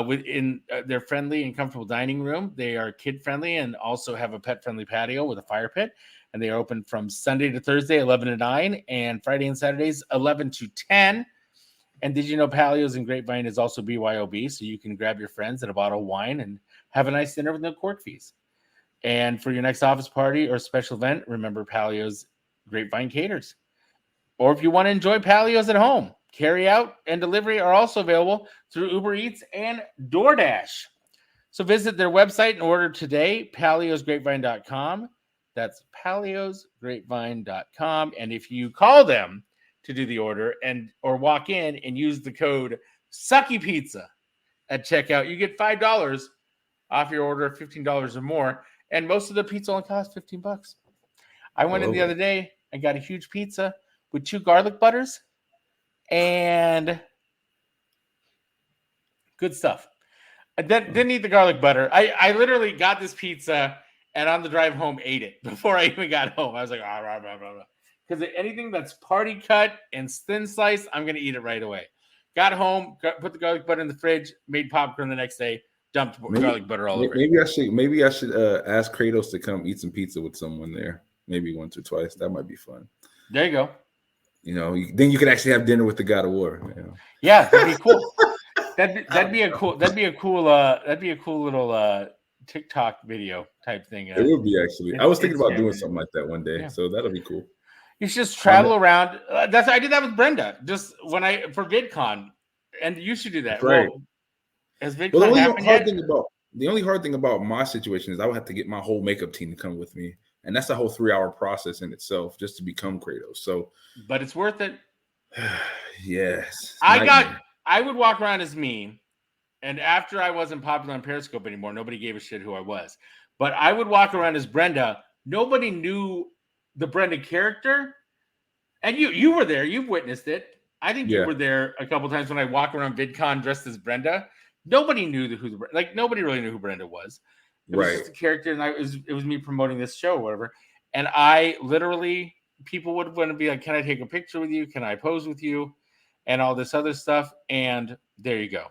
Within their friendly and comfortable dining room. They are kid-friendly and also have a pet-friendly patio with a fire pit. And they are open from Sunday to Thursday, 11 to 9, and Friday and Saturdays, 11 to 10. And did you know Palio's in Grapevine is also BYOB, so you can grab your friends and a bottle of wine and have a nice dinner with no court fees. And for your next office party or special event, remember Palio's Grapevine caters. Or if you want to enjoy Palio's at home, carry out and delivery are also available through Uber Eats and DoorDash. So visit their website and order today, paliosgrapevine.com. That's paliosgrapevine.com. And if you call them to do the order or walk in and use the code Sucky Pizza at checkout, you get $5 off your order of $15 or more. And most of the pizza only costs $15. I went in the other day and got a huge pizza with 2 garlic butters. And good stuff. I didn't eat the garlic butter. I literally got this pizza and on the drive home ate it before I even got home. I was like, because anything that's party cut and thin sliced, I'm going to eat it right away. Got home, put the garlic butter in the fridge, made popcorn the next day, dumped garlic butter all over it. Maybe I should ask Kratos to come eat some pizza with someone there. Maybe once or twice. That might be fun. There you go. Then you can actually have dinner with the God of War. Yeah, that'd be cool. that'd be a cool little TikTok video type thing. It would be actually. I was thinking about doing something like that one day, so that'll be cool. You should just travel around. I did that with Brenda just for VidCon, and you should do that. Right. Well, has VidCon happened yet? The only hard thing about my situation is I would have to get my whole makeup team to come with me. And that's a whole 3-hour process in itself just to become Kratos. So, but it's worth it. Yes. I would walk around as me, and after I wasn't popular on Periscope anymore, nobody gave a shit who I was. But I would walk around as Brenda. Nobody knew the Brenda character, and you were there. You've witnessed it. I think you were there a couple times when I walk around VidCon dressed as Brenda. Nobody knew nobody really knew who Brenda was. It was just a character, and it was me promoting this show or whatever. And I literally, people would want to be like, can I take a picture with you? Can I pose with you? and all this other stuff. And there you go.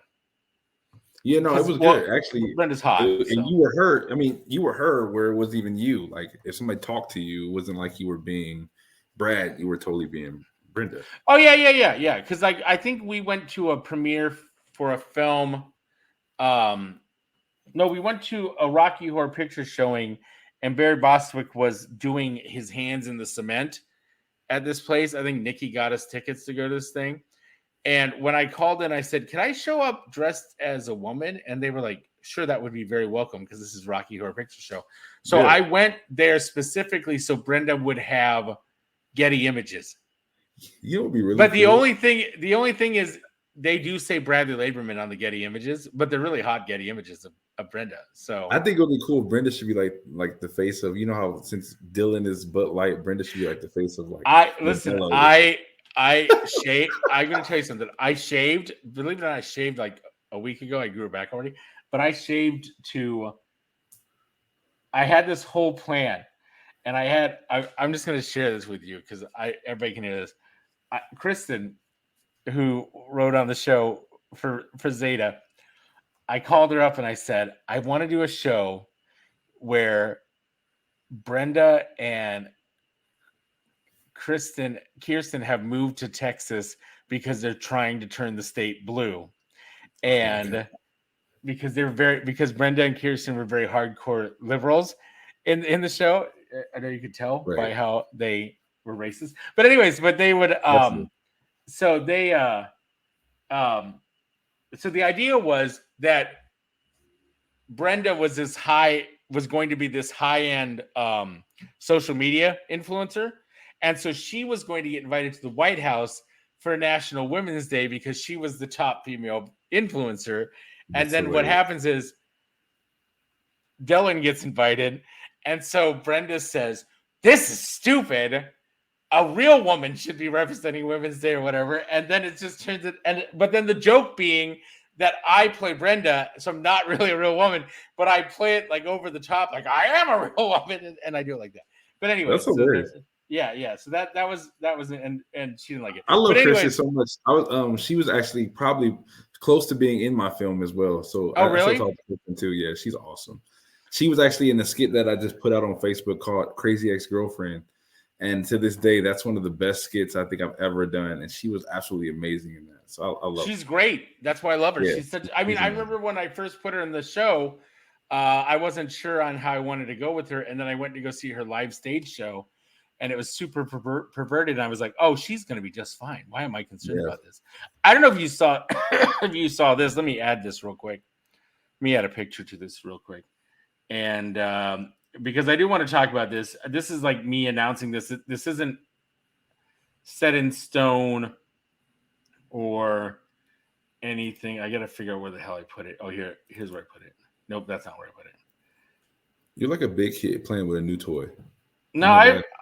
Yeah, no, it was good. Actually, Brenda's hot. And you were her. I mean, you were her where it wasn't even you. Like, if somebody talked to you, it wasn't like you were being Brad. You were totally being Brenda. Oh, yeah. Because I think we went to a premiere for a film. No, we went to a Rocky Horror Picture showing, and Barry Bostwick was doing his hands in the cement at this place. I think Nikki got us tickets to go to this thing. And when I called in, I said, can I show up dressed as a woman? And they were like, sure, that would be very welcome because this is Rocky Horror Picture Show. So I went there specifically so Brenda would have Getty Images. You would be really. But the only thing is they do say Bradley Lieberman on the Getty Images, but they're really hot Getty Images of Brenda. So I think it would be cool. Brenda should be like the face of, you know how since Dylan is Bud Light, Brenda should be like the face of like. I shaved. I'm going to tell you something. I shaved. Believe it or not, I shaved like a week ago. I grew it back already, but I shaved to. I had this whole plan, and I'm just going to share this with you because everybody can hear this. Kristen, who wrote on the show for Zeta, I called her up and I said, I want to do a show where Brenda and Kirsten have moved to Texas because they're trying to turn the state blue. And because Brenda and Kirsten were very hardcore liberals in the show. I know you could tell by how they were racist. But anyways, they would so the idea was that Brenda was going to be this high-end social media influencer. And so she was going to get invited to the White House for National Women's Day because she was the top female influencer. And then what happens is Dylan gets invited. And so Brenda says, this is stupid. A real woman should be representing Women's Day or whatever. And then it just turns it. But then the joke being that I play Brenda, so I'm not really a real woman, but I play it like over the top, like I am a real woman, and I do it like that. But anyway, that's hilarious. Yeah. So that was and she didn't like it. I love Kristen so much. She was actually probably close to being in my film as well. So really? Too. Yeah, she's awesome. She was actually in the skit that I just put out on Facebook called Crazy Ex-Girlfriend. And to this day, that's one of the best skits I think I've ever done. And she was absolutely amazing in that. So I love her. She's great. That's why I love her. Yeah. She's such. I mean, I remember when I first put her in the show, I wasn't sure on how I wanted to go with her. And then I went to go see her live stage show. And it was super perverted. And I was like, oh, she's going to be just fine. Why am I concerned about this? I don't know if you saw this. Let me add this real quick. Let me add a picture to this real quick. And because I do want to talk about this. This is like me announcing this. This isn't set in stone or anything. I got to figure out where the hell I put it. Oh, here's where I put it. Nope, that's not where I put it. You're like a big kid playing with a new toy. No,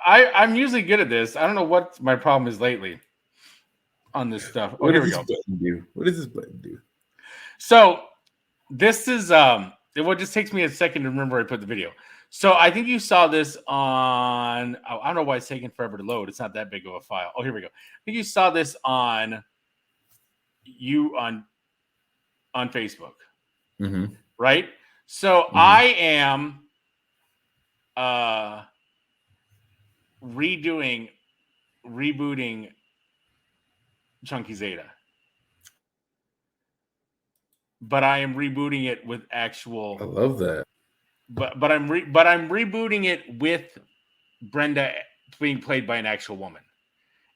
I'm usually good at this. I don't know what my problem is lately on this stuff. Oh, here we go. What does this button do? So this is it just takes me a second to remember where I put the video. So I think you saw this on. I don't know why it's taking forever to load. It's not that big of a file. Oh, here we go. I think you saw this on Facebook, right? So I am rebooting Chunky Zeta, but I am rebooting it with actual. I love that. But I'm rebooting it with Brenda being played by an actual woman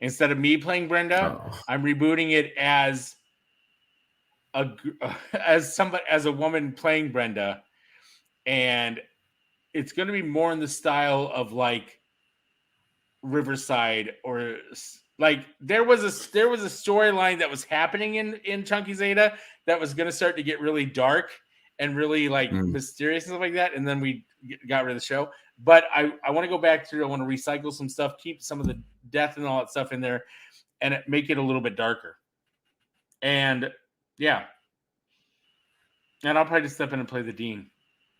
instead of me playing Brenda. I'm rebooting it as a woman playing Brenda, and it's going to be more in the style of like Riverside, or like there was a storyline that was happening in Chunky Zeta that was going to start to get really dark and really like mysterious and stuff like that, and then we got rid of the show. But I want to go back through. I want to recycle some stuff, keep some of the death and all that stuff in there, and make it a little bit darker. And yeah, and I'll probably just step in and play the Dean.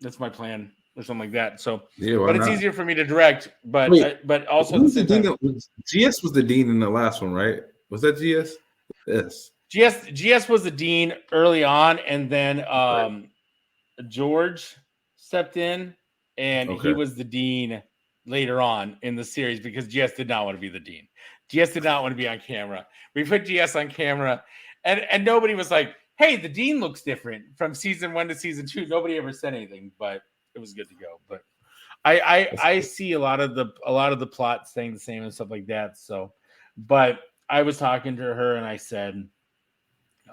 That's my plan, or something like that. So, but it's easier for me to direct. But but also who's the Dean? GS was the Dean in the last one, right? Was that GS? Yes. GS was the dean early on, and then George stepped in, and he was the dean later on in the series because GS did not want to be the dean. GS did not want to be on camera. We put GS on camera, and nobody was like, "Hey, the dean looks different from season 1 to season 2." Nobody ever said anything, but it was good to go. But I see a lot of the plot staying the same and stuff like that. So, but I was talking to her and I said,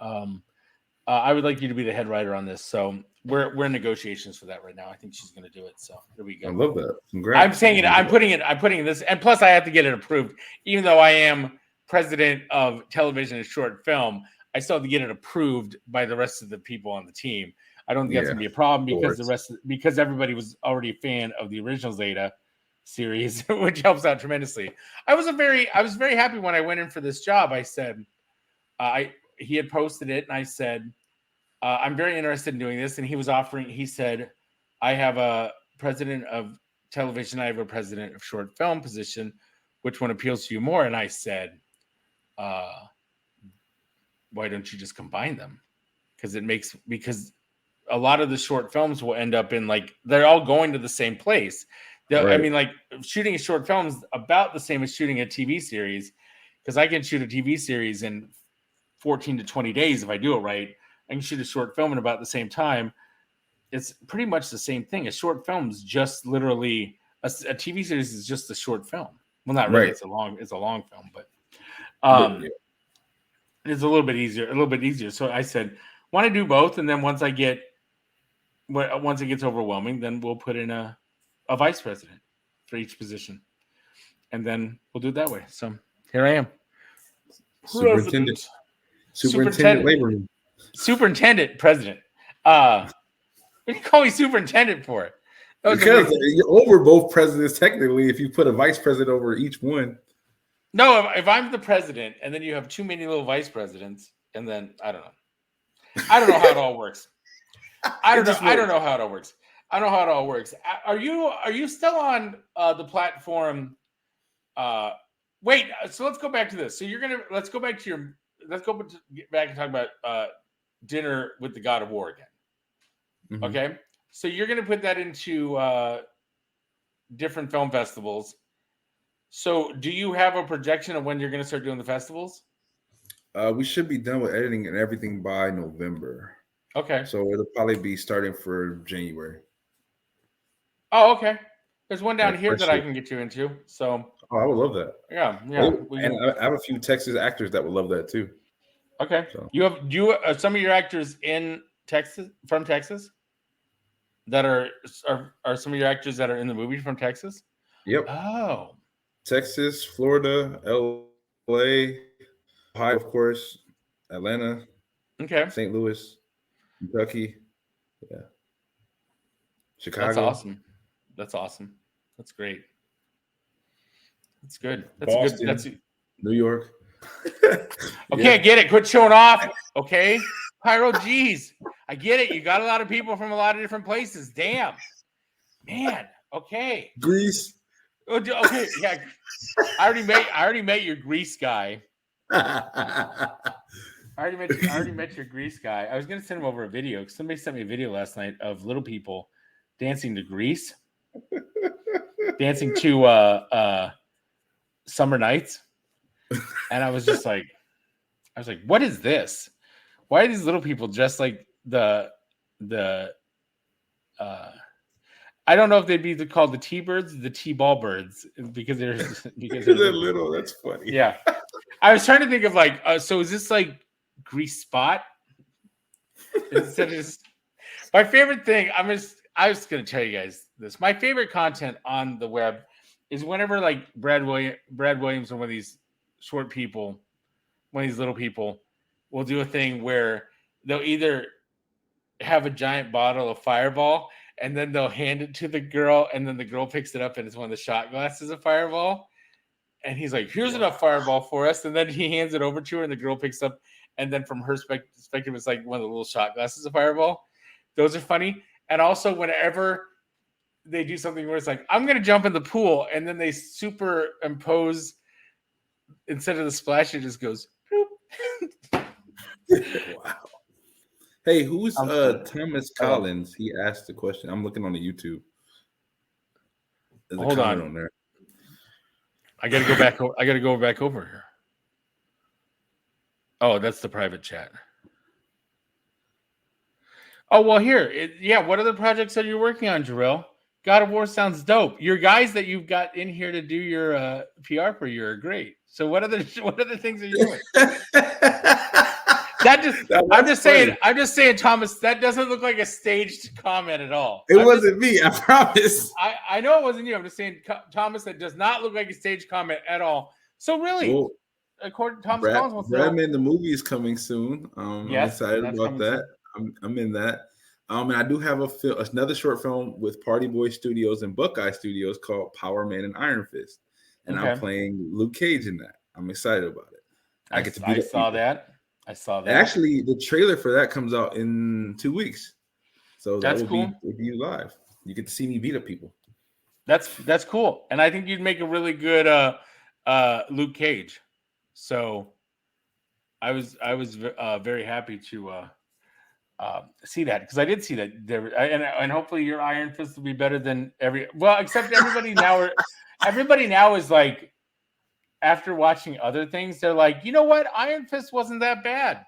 I would like you to be the head writer on this. So we're in negotiations for that right now. I think she's going to do it. So here we go. I love that. Congrats. I'm saying it. I'm putting in this, and plus I have to get it approved. Even though I am president of television and short film, I still have to get it approved by the rest of the people on the team. I don't think that's going to be a problem because everybody was already a fan of the original Zeta series, which helps out tremendously. I was very happy when I went in for this job. I said, he had posted it, and I said, I'm very interested in doing this. And he said, I have a president of television. I have a president of short film position. Which one appeals to you more? And I said, why don't you just combine them? Because a lot of the short films will end up in they're all going to the same place. Right. I mean, shooting a short film is about the same as shooting a TV series, because I can shoot a TV series in 14 to 20 days if I do it right. I can shoot a short film in about the same time. It's pretty much the same thing. A short film is just literally a TV series is just a short film. Well, not really. Right. It's a long film, but it's a little bit easier. So I said, want to do both, and then once it gets overwhelming, then we'll put in a vice president for each position, and then we'll do it that way. So here I am, superintendent labor. Superintendent president. What do you call me superintendent for? Because you're over both presidents technically. If you put a vice president over each one. No, if I'm the president, and then you have too many little vice presidents, and then I don't know how it all works. I don't know how it all works. I don't know how it all works. Are you still on the platform? Wait. So let's go back to this. So let's go back and talk about Dinner with the God of War again. Mm-hmm. Okay. So you're gonna put that into different film festivals. So do you have a projection of when you're gonna start doing the festivals? We should be done with editing and everything by November. Okay. So it'll probably be starting for January. Oh, okay. There's one down here that I can get you into. So. Oh, I would love that. Yeah. And I have a few Texas actors that would love that too. Okay. So. You have some of your actors in Texas from Texas that are some of your actors that are in the movie from Texas? Yep. Oh. Texas, Florida, LA, Ohio, of course, Atlanta. Okay. St. Louis, Kentucky. Yeah. Chicago. That's awesome. That's great. That's good. Boston, That's New York. Okay, I get it. Quit showing off. Okay. Pyro, geez. I get it. You got a lot of people from a lot of different places. Damn. Man. Okay. Greece. Okay. Yeah. I already met your Greece guy. I already met your Greece guy. I was gonna send him over a video because somebody sent me a video last night of little people dancing to Greece. Dancing to Summer Nights. And I was like, what is this? Why are these little people dressed like the I don't know if they'd be called the T-birds, the T-ball birds, because they're little. That's funny. Yeah. I was trying to think of so is this like Grease Spot? Instead of my favorite thing, I was gonna tell you guys this. My favorite content on the web is whenever Brad Williams or one of these short people, one of these little people will do a thing where they'll either have a giant bottle of Fireball and then they'll hand it to the girl, and then the girl picks it up and it's one of the shot glasses of Fireball. And he's like, here's enough Fireball for us. And then he hands it over to her and the girl picks up. And then from her perspective, it's like one of the little shot glasses of Fireball. Those are funny. And also whenever they do something where it's like, I'm going to jump in the pool. And then they superimpose, instead of the splash, it just goes, Wow. Hey, who's I'm- Thomas Collins? He asked the question. I'm looking on the YouTube. There's a Hold comment on. there. I got to go back. I got to go back over here. Oh, that's the private chat. Oh, well, here. What other projects are you working on, Jarrell? God of War sounds dope. Your guys that you've got in here to do your PR for you are great. So what other things are you doing? I'm just saying, Thomas, that doesn't look like a staged comment at all. It wasn't me, I promise. I know it wasn't you. I'm just saying, Thomas, that does not look like a staged comment at all. So really, Well, according to Thomas Collins, wants to know. Bradman, the movie is coming soon. I'm excited about that. I'm in that. And I do have another short film with Party Boy Studios and Buckeye Studios called Power Man and Iron Fist, and I'm playing Luke Cage in that. I'm excited about it. I saw that. Actually, the trailer for that comes out in 2 weeks, so that will cool. be live. You get to see me beat up people. That's cool, and I think you'd make a really good Luke Cage. So I was very happy to see that, because I did see that there, and hopefully your Iron Fist will be better than except everybody now. Everybody now is like, after watching other things, they're like, you know what, Iron Fist wasn't that bad.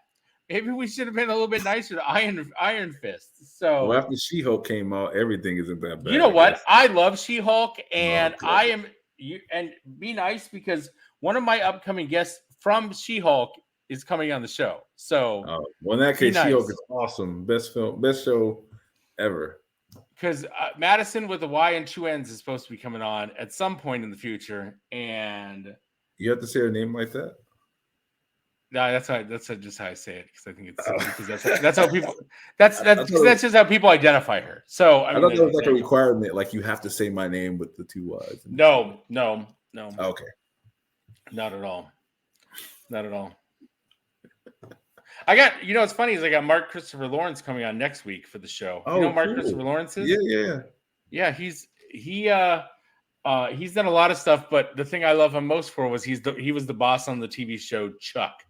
Maybe we should have been a little bit nicer to Iron Fist. So after She-Hulk came out, everything isn't that bad. You know what? I love She-Hulk, and and be nice, because one of my upcoming guests from She-Hulk is coming on the show. So, in that case, She-Hulk is awesome. Best show ever. Because Madison with a Y and two N's is supposed to be coming on at some point in the future, and you have to say her name like that. No, that's just how I say it, because I think it's because that's how people that's just how people identify her. So I thought that was like a requirement, like you have to say my name with the two Y's. No. Okay. Not at all. I got, it's funny, is I got Mark Christopher Lawrence coming on next week for the show. Oh, you know Mark cool. Christopher Lawrence is? Yeah. He's done a lot of stuff, but the thing I love him most for was he was the boss on the TV show Chuck.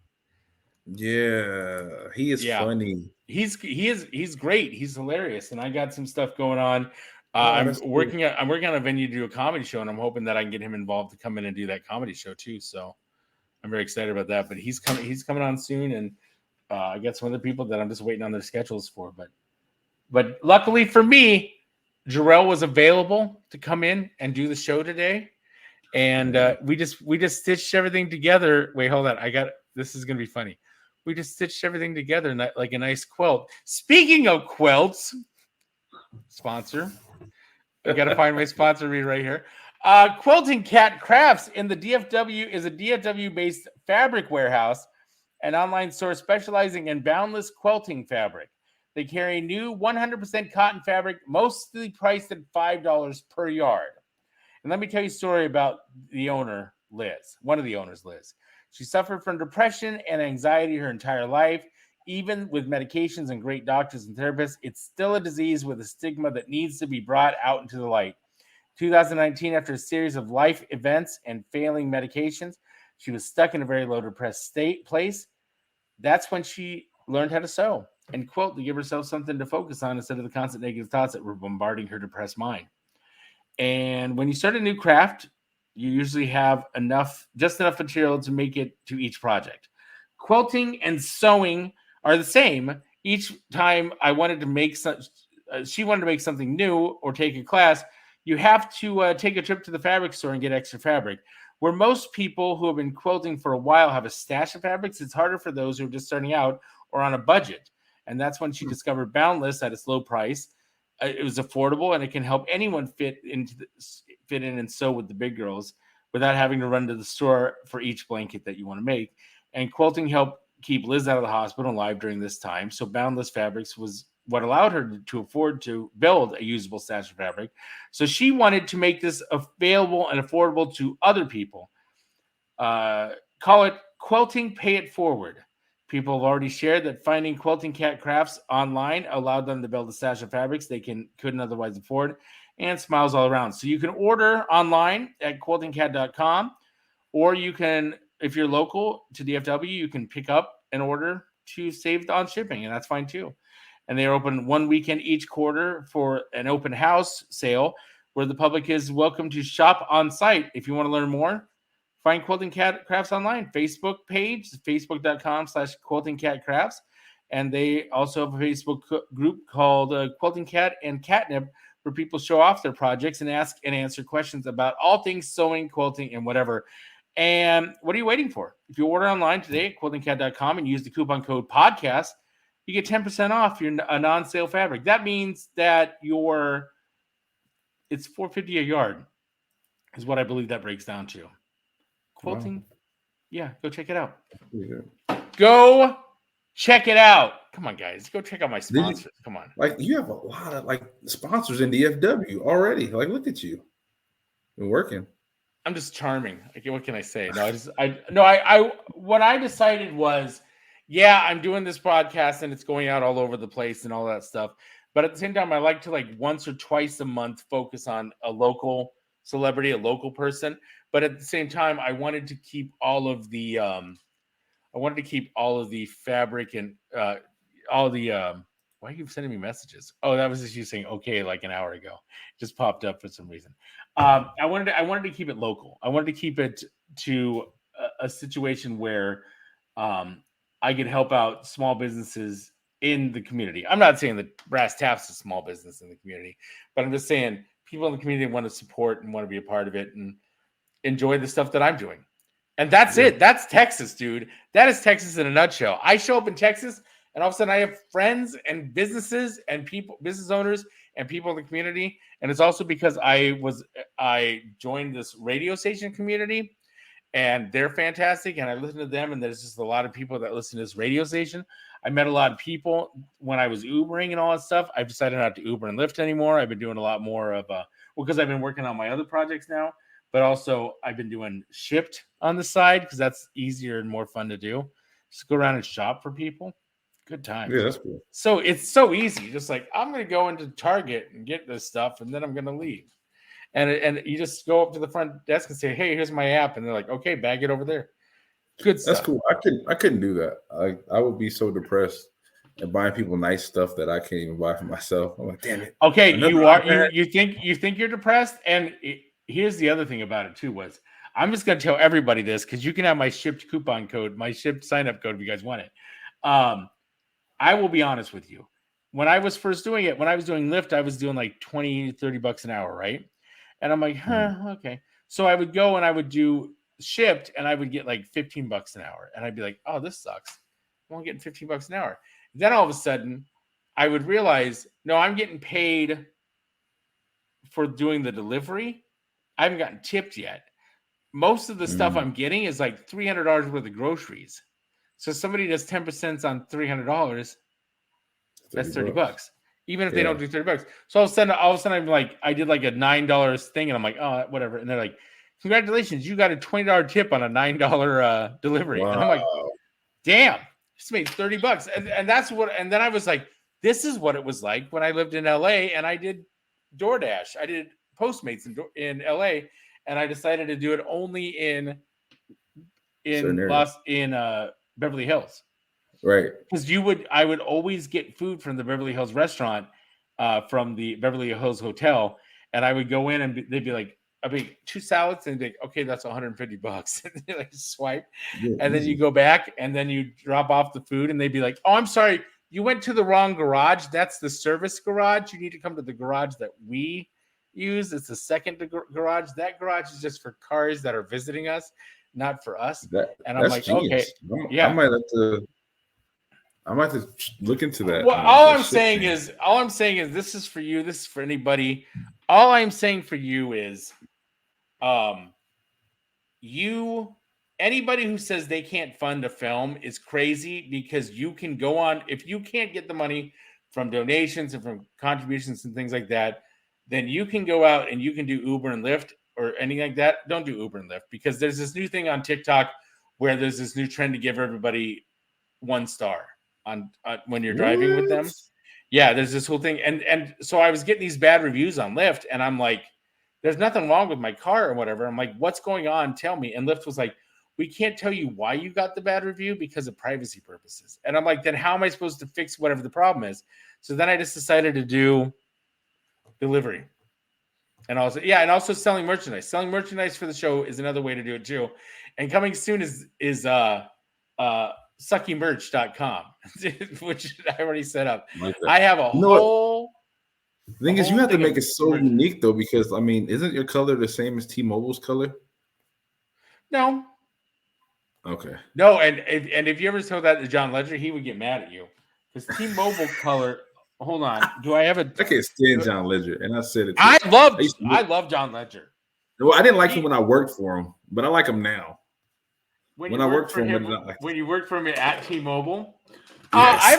Yeah, he is funny. He's great. He's hilarious, and I got some stuff going on. I'm working on a venue to do a comedy show, and I'm hoping that I can get him involved to come in and do that comedy show too. So I'm very excited about that. But he's coming on soon, and I got some other people that I'm just waiting on their schedules for. But luckily for me, Jarrell was available to come in and do the show today, and we just stitched everything together. Wait, hold on. This is gonna be funny. We just stitched everything together like a nice quilt. Speaking of quilts, sponsor. I got to find my sponsor read right here. Quilting Cat Crafts in the DFW is a DFW-based fabric warehouse, an online store specializing in boundless quilting fabric. They carry new 100% cotton fabric, mostly priced at $5 per yard. And let me tell you a story about the owner, Liz. One of the owners, Liz. She suffered from depression and anxiety her entire life. Even with medications and great doctors and therapists, it's still a disease with a stigma that needs to be brought out into the light. 2019, after a series of life events and failing medications, she was stuck in a very low depressed place. That's when she learned how to sew and quilt to give herself something to focus on instead of the constant negative thoughts that were bombarding her depressed mind. And when you start a new craft, you usually have just enough material to make it to each project. Quilting and sewing are the same. Each time she wanted to make something new or take a class, you have to take a trip to the fabric store and get extra fabric. Where most people who have been quilting for a while have a stash of fabrics, it's harder for those who are just starting out or on a budget. And that's when she discovered Boundless at its low price. It was affordable, and it can help anyone fit in and sew with the big girls without having to run to the store for each blanket that you want to make. And quilting helped keep Liz out of the hospital alive during this time. So Boundless Fabrics was what allowed her to afford to build a usable stash of fabric. So she wanted to make this available and affordable to other people. Call it Quilting Pay It Forward. People have already shared that finding Quilting Cat Crafts online allowed them to build a stash of fabrics they couldn't otherwise afford, and smiles all around. So you can order online at quiltingcat.com, or you can, if you're local to DFW, you can pick up an order to save on shipping, and that's fine too. And they are open one weekend each quarter for an open house sale where the public is welcome to shop on site. If you want to learn more, find Quilting Cat Crafts online. Facebook page, facebook.com/Quilting Cat Crafts. And they also have a Facebook group called Quilting Cat and Catnip, where people show off their projects and ask and answer questions about all things sewing, quilting, and whatever. And what are you waiting for? If you order online today at quiltingcat.com and use the coupon code podcast, you get 10% off your non-sale fabric. That means that it's $4.50 a yard is what I believe that breaks down to. Quilting. Wow. Yeah, go check it out. Yeah. Go check it out. Come on, guys. Go check out my sponsors. Come on. Like, you have a lot of sponsors in DFW already. Like, look at you. Been working. I'm just charming. Like, what can I say? No, what I decided was, yeah, I'm doing this podcast and it's going out all over the place and all that stuff. But at the same time, I like to once or twice a month focus on a local celebrity, a local person. But at the same time, I wanted to keep all of the fabric and all the why are you sending me messages? Oh, that was just you saying okay like an hour ago. It just popped up for some reason. I wanted to keep it local. I wanted to keep it to a situation where I could help out small businesses in the community. I'm not saying that Brass Taps is a small business in the community, but I'm just saying people in the community want to support and want to be a part of it and enjoy the stuff that I'm doing. And that's it. That's Texas, dude. That is Texas in a nutshell. I show up in Texas, and all of a sudden I have friends and businesses and people, business owners and people in the community. And it's also because I joined this radio station community, and they're fantastic. And I listen to them, and there's just a lot of people that listen to this radio station. I met a lot of people when I was Ubering and all that stuff. I've decided not to Uber and Lyft anymore. I've been doing a lot more of because I've been working on my other projects now. But also, I've been doing Shipped on the side because that's easier and more fun to do. Just go around and shop for people. Good time. Yeah, that's cool. So it's so easy. Just I'm going to go into Target and get this stuff, and then I'm going to leave. And you just go up to the front desk and say, "Hey, here's my app," and they're like, "Okay, bag it over there." Good stuff. That's cool. I couldn't do that. I would be so depressed and buying people nice stuff that I can't even buy for myself. I'm like, damn it. Okay, you think you're depressed, and here's the other thing about it too was I'm just going to tell everybody this because you can have my Shipped coupon code, my Shipped sign-up code if you guys want it. I will be honest with you. When I was first doing it, when I was doing Lyft, I was doing like $20-$30 an hour, right? And I'm like, okay. So I would go and I would do Shipped and I would get like $15 an hour. And I'd be like, oh, this sucks. I'm only getting $15 an hour. Then all of a sudden, I would realize, no, I'm getting paid for doing the delivery. I haven't gotten tipped yet. Most of the stuff I'm getting is like $300 worth of groceries. So somebody does 10% on $300, that's $30. Even if they don't do $30. So all of a sudden I'm like, I did like a $9 thing and I'm like, oh, whatever. And they're like, congratulations, you got a $20 tip on a $9 delivery. Wow. And I'm like, damn, just made $30. And that's what, and then I was like, this is what it was like when I lived in LA and I did DoorDash. I did Postmates in LA, and I decided to do it only in Beverly Hills. Right. Because I would always get food from the Beverly Hills restaurant, from the Beverly Hills hotel, and I would go in and they'd be like, I'd be 2 salads, and they'd be like, okay, that's $150. And they like swipe, and then you go back, and then you drop off the food, and they'd be like, oh, I'm sorry, you went to the wrong garage. That's the service garage. You need to come to the garage that we use. It's the second garage. That garage is just for cars that are visiting us, not for us. And I'm like, genius. Okay, yeah, I might have to look into that. Well, all I'm saying is this is for you. This is for anybody. All I'm saying for you is, anybody who says they can't fund a film is crazy, because you can go on, if you can't get the money from donations and from contributions and things like that, then you can go out and you can do Uber and Lyft or anything like that. Don't do Uber and Lyft, because there's this new thing on TikTok where there's this new trend to give everybody 1 star on when you're driving with them. Yeah, there's this whole thing. And so I was getting these bad reviews on Lyft, and I'm like, there's nothing wrong with my car or whatever. I'm like, what's going on? Tell me. And Lyft was like, we can't tell you why you got the bad review because of privacy purposes. And I'm like, then how am I supposed to fix whatever the problem is? So then I just decided to do delivery. And also selling merchandise. Selling merchandise for the show is another way to do it too. And coming soon is suckymerch.com, which I already set up. Like I have a whole. The thing is, you have to make it so unique though, because I mean, isn't your color the same as T-Mobile's color? No. Okay. No, and if you ever told that to John Ledger, he would get mad at you because T-Mobile color. Hold on. Do I have a? I can't stand John Ledger, and I said it. I love John Ledger. Well, I didn't like him when I worked for him, but I like him now. When I worked for him, when you worked for him at T-Mobile. Yes. I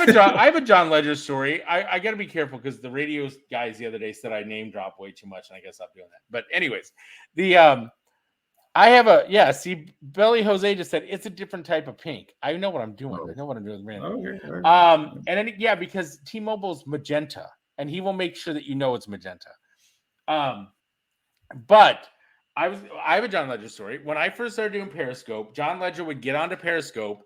have a John Ledger story. I got to be careful because the radio guys the other day said I name drop way too much, and I guess I'm doing that. But anyways, I have see, Belly Jose just said it's a different type of pink. I know what I'm doing. I know what I'm doing. Okay. And then because T-Mobile's magenta, and he will make sure that you know it's magenta. But I have a John Ledger story. When I first started doing Periscope, John Ledger would get onto Periscope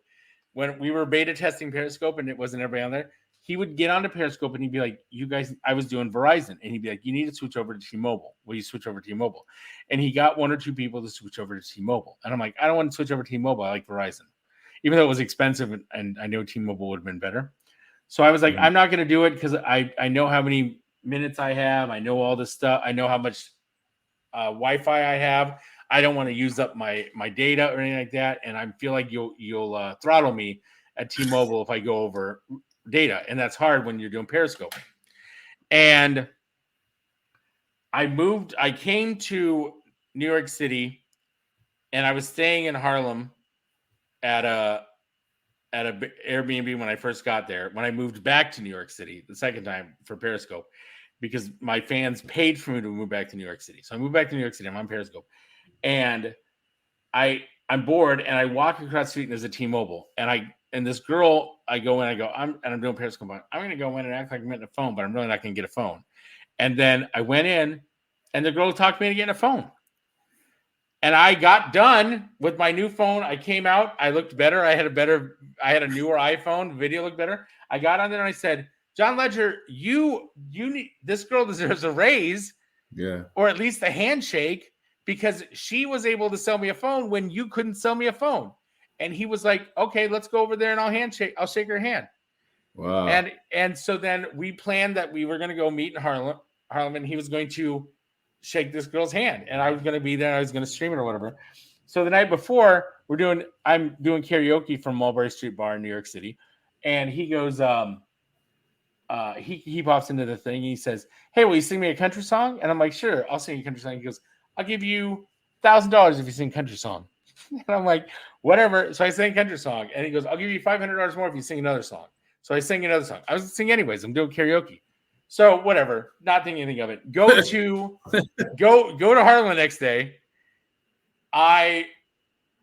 when we were beta testing Periscope and it wasn't everybody on there. He would get onto Periscope and he'd be like, "You guys," I was doing Verizon, and he'd be like, "You need to switch over to T-Mobile. Will you switch over to T-Mobile?" And he got one or two people to switch over to T-Mobile. And I'm like, "I don't want to switch over to T-Mobile. I like Verizon." Even though it was expensive and I know T-Mobile would have been better. So I was like, I'm not going to do it because I know how many minutes I have. I know all this stuff. I know how much Wi-Fi I have. I don't want to use up my data or anything like that. And I feel like you'll throttle me at T-Mobile if I go over data. And that's hard when you're doing Periscope. And I came to New York City and I was staying in Harlem at a Airbnb when I first got there. When I moved back to New York City the second time for Periscope, because my fans paid for me to move back to New York City. So I moved back to New York City. I'm on Periscope. And I'm bored and I walk across the street and there's a T-Mobile. And this girl, I go in, I'm doing Periscope. I'm going to go in and act like I'm getting a phone, but I'm really not going to get a phone. And then I went in and the girl talked me into getting a phone. And I got done with my new phone. I came out. I looked better. I had a newer iPhone. Video looked better. I got on there and I said, "John Ledger, you need, this girl deserves a raise, or at least a handshake, because she was able to sell me a phone when you couldn't sell me a phone." And he was like, "Okay, let's go over there and I'll shake her hand." Wow. And so then we planned that we were going to go meet in Harlem, and he was going to shake this girl's hand, and I was going to be there. I was going to stream it or whatever. So the night before, I'm doing karaoke from Mulberry Street Bar in New York City, and he goes, he pops into the thing. And he says, "Hey, will you sing me a country song?" And I'm like, "Sure, I'll sing a country song." He goes, "I'll give you $1,000 if you sing country song." And I'm like, "Whatever." So I sang country song, and he goes, "I'll give you $500 more if you sing another song." So I sang another song. I was singing anyways. I'm doing karaoke. So whatever, not thinking anything of it. Go to Harlem the next day.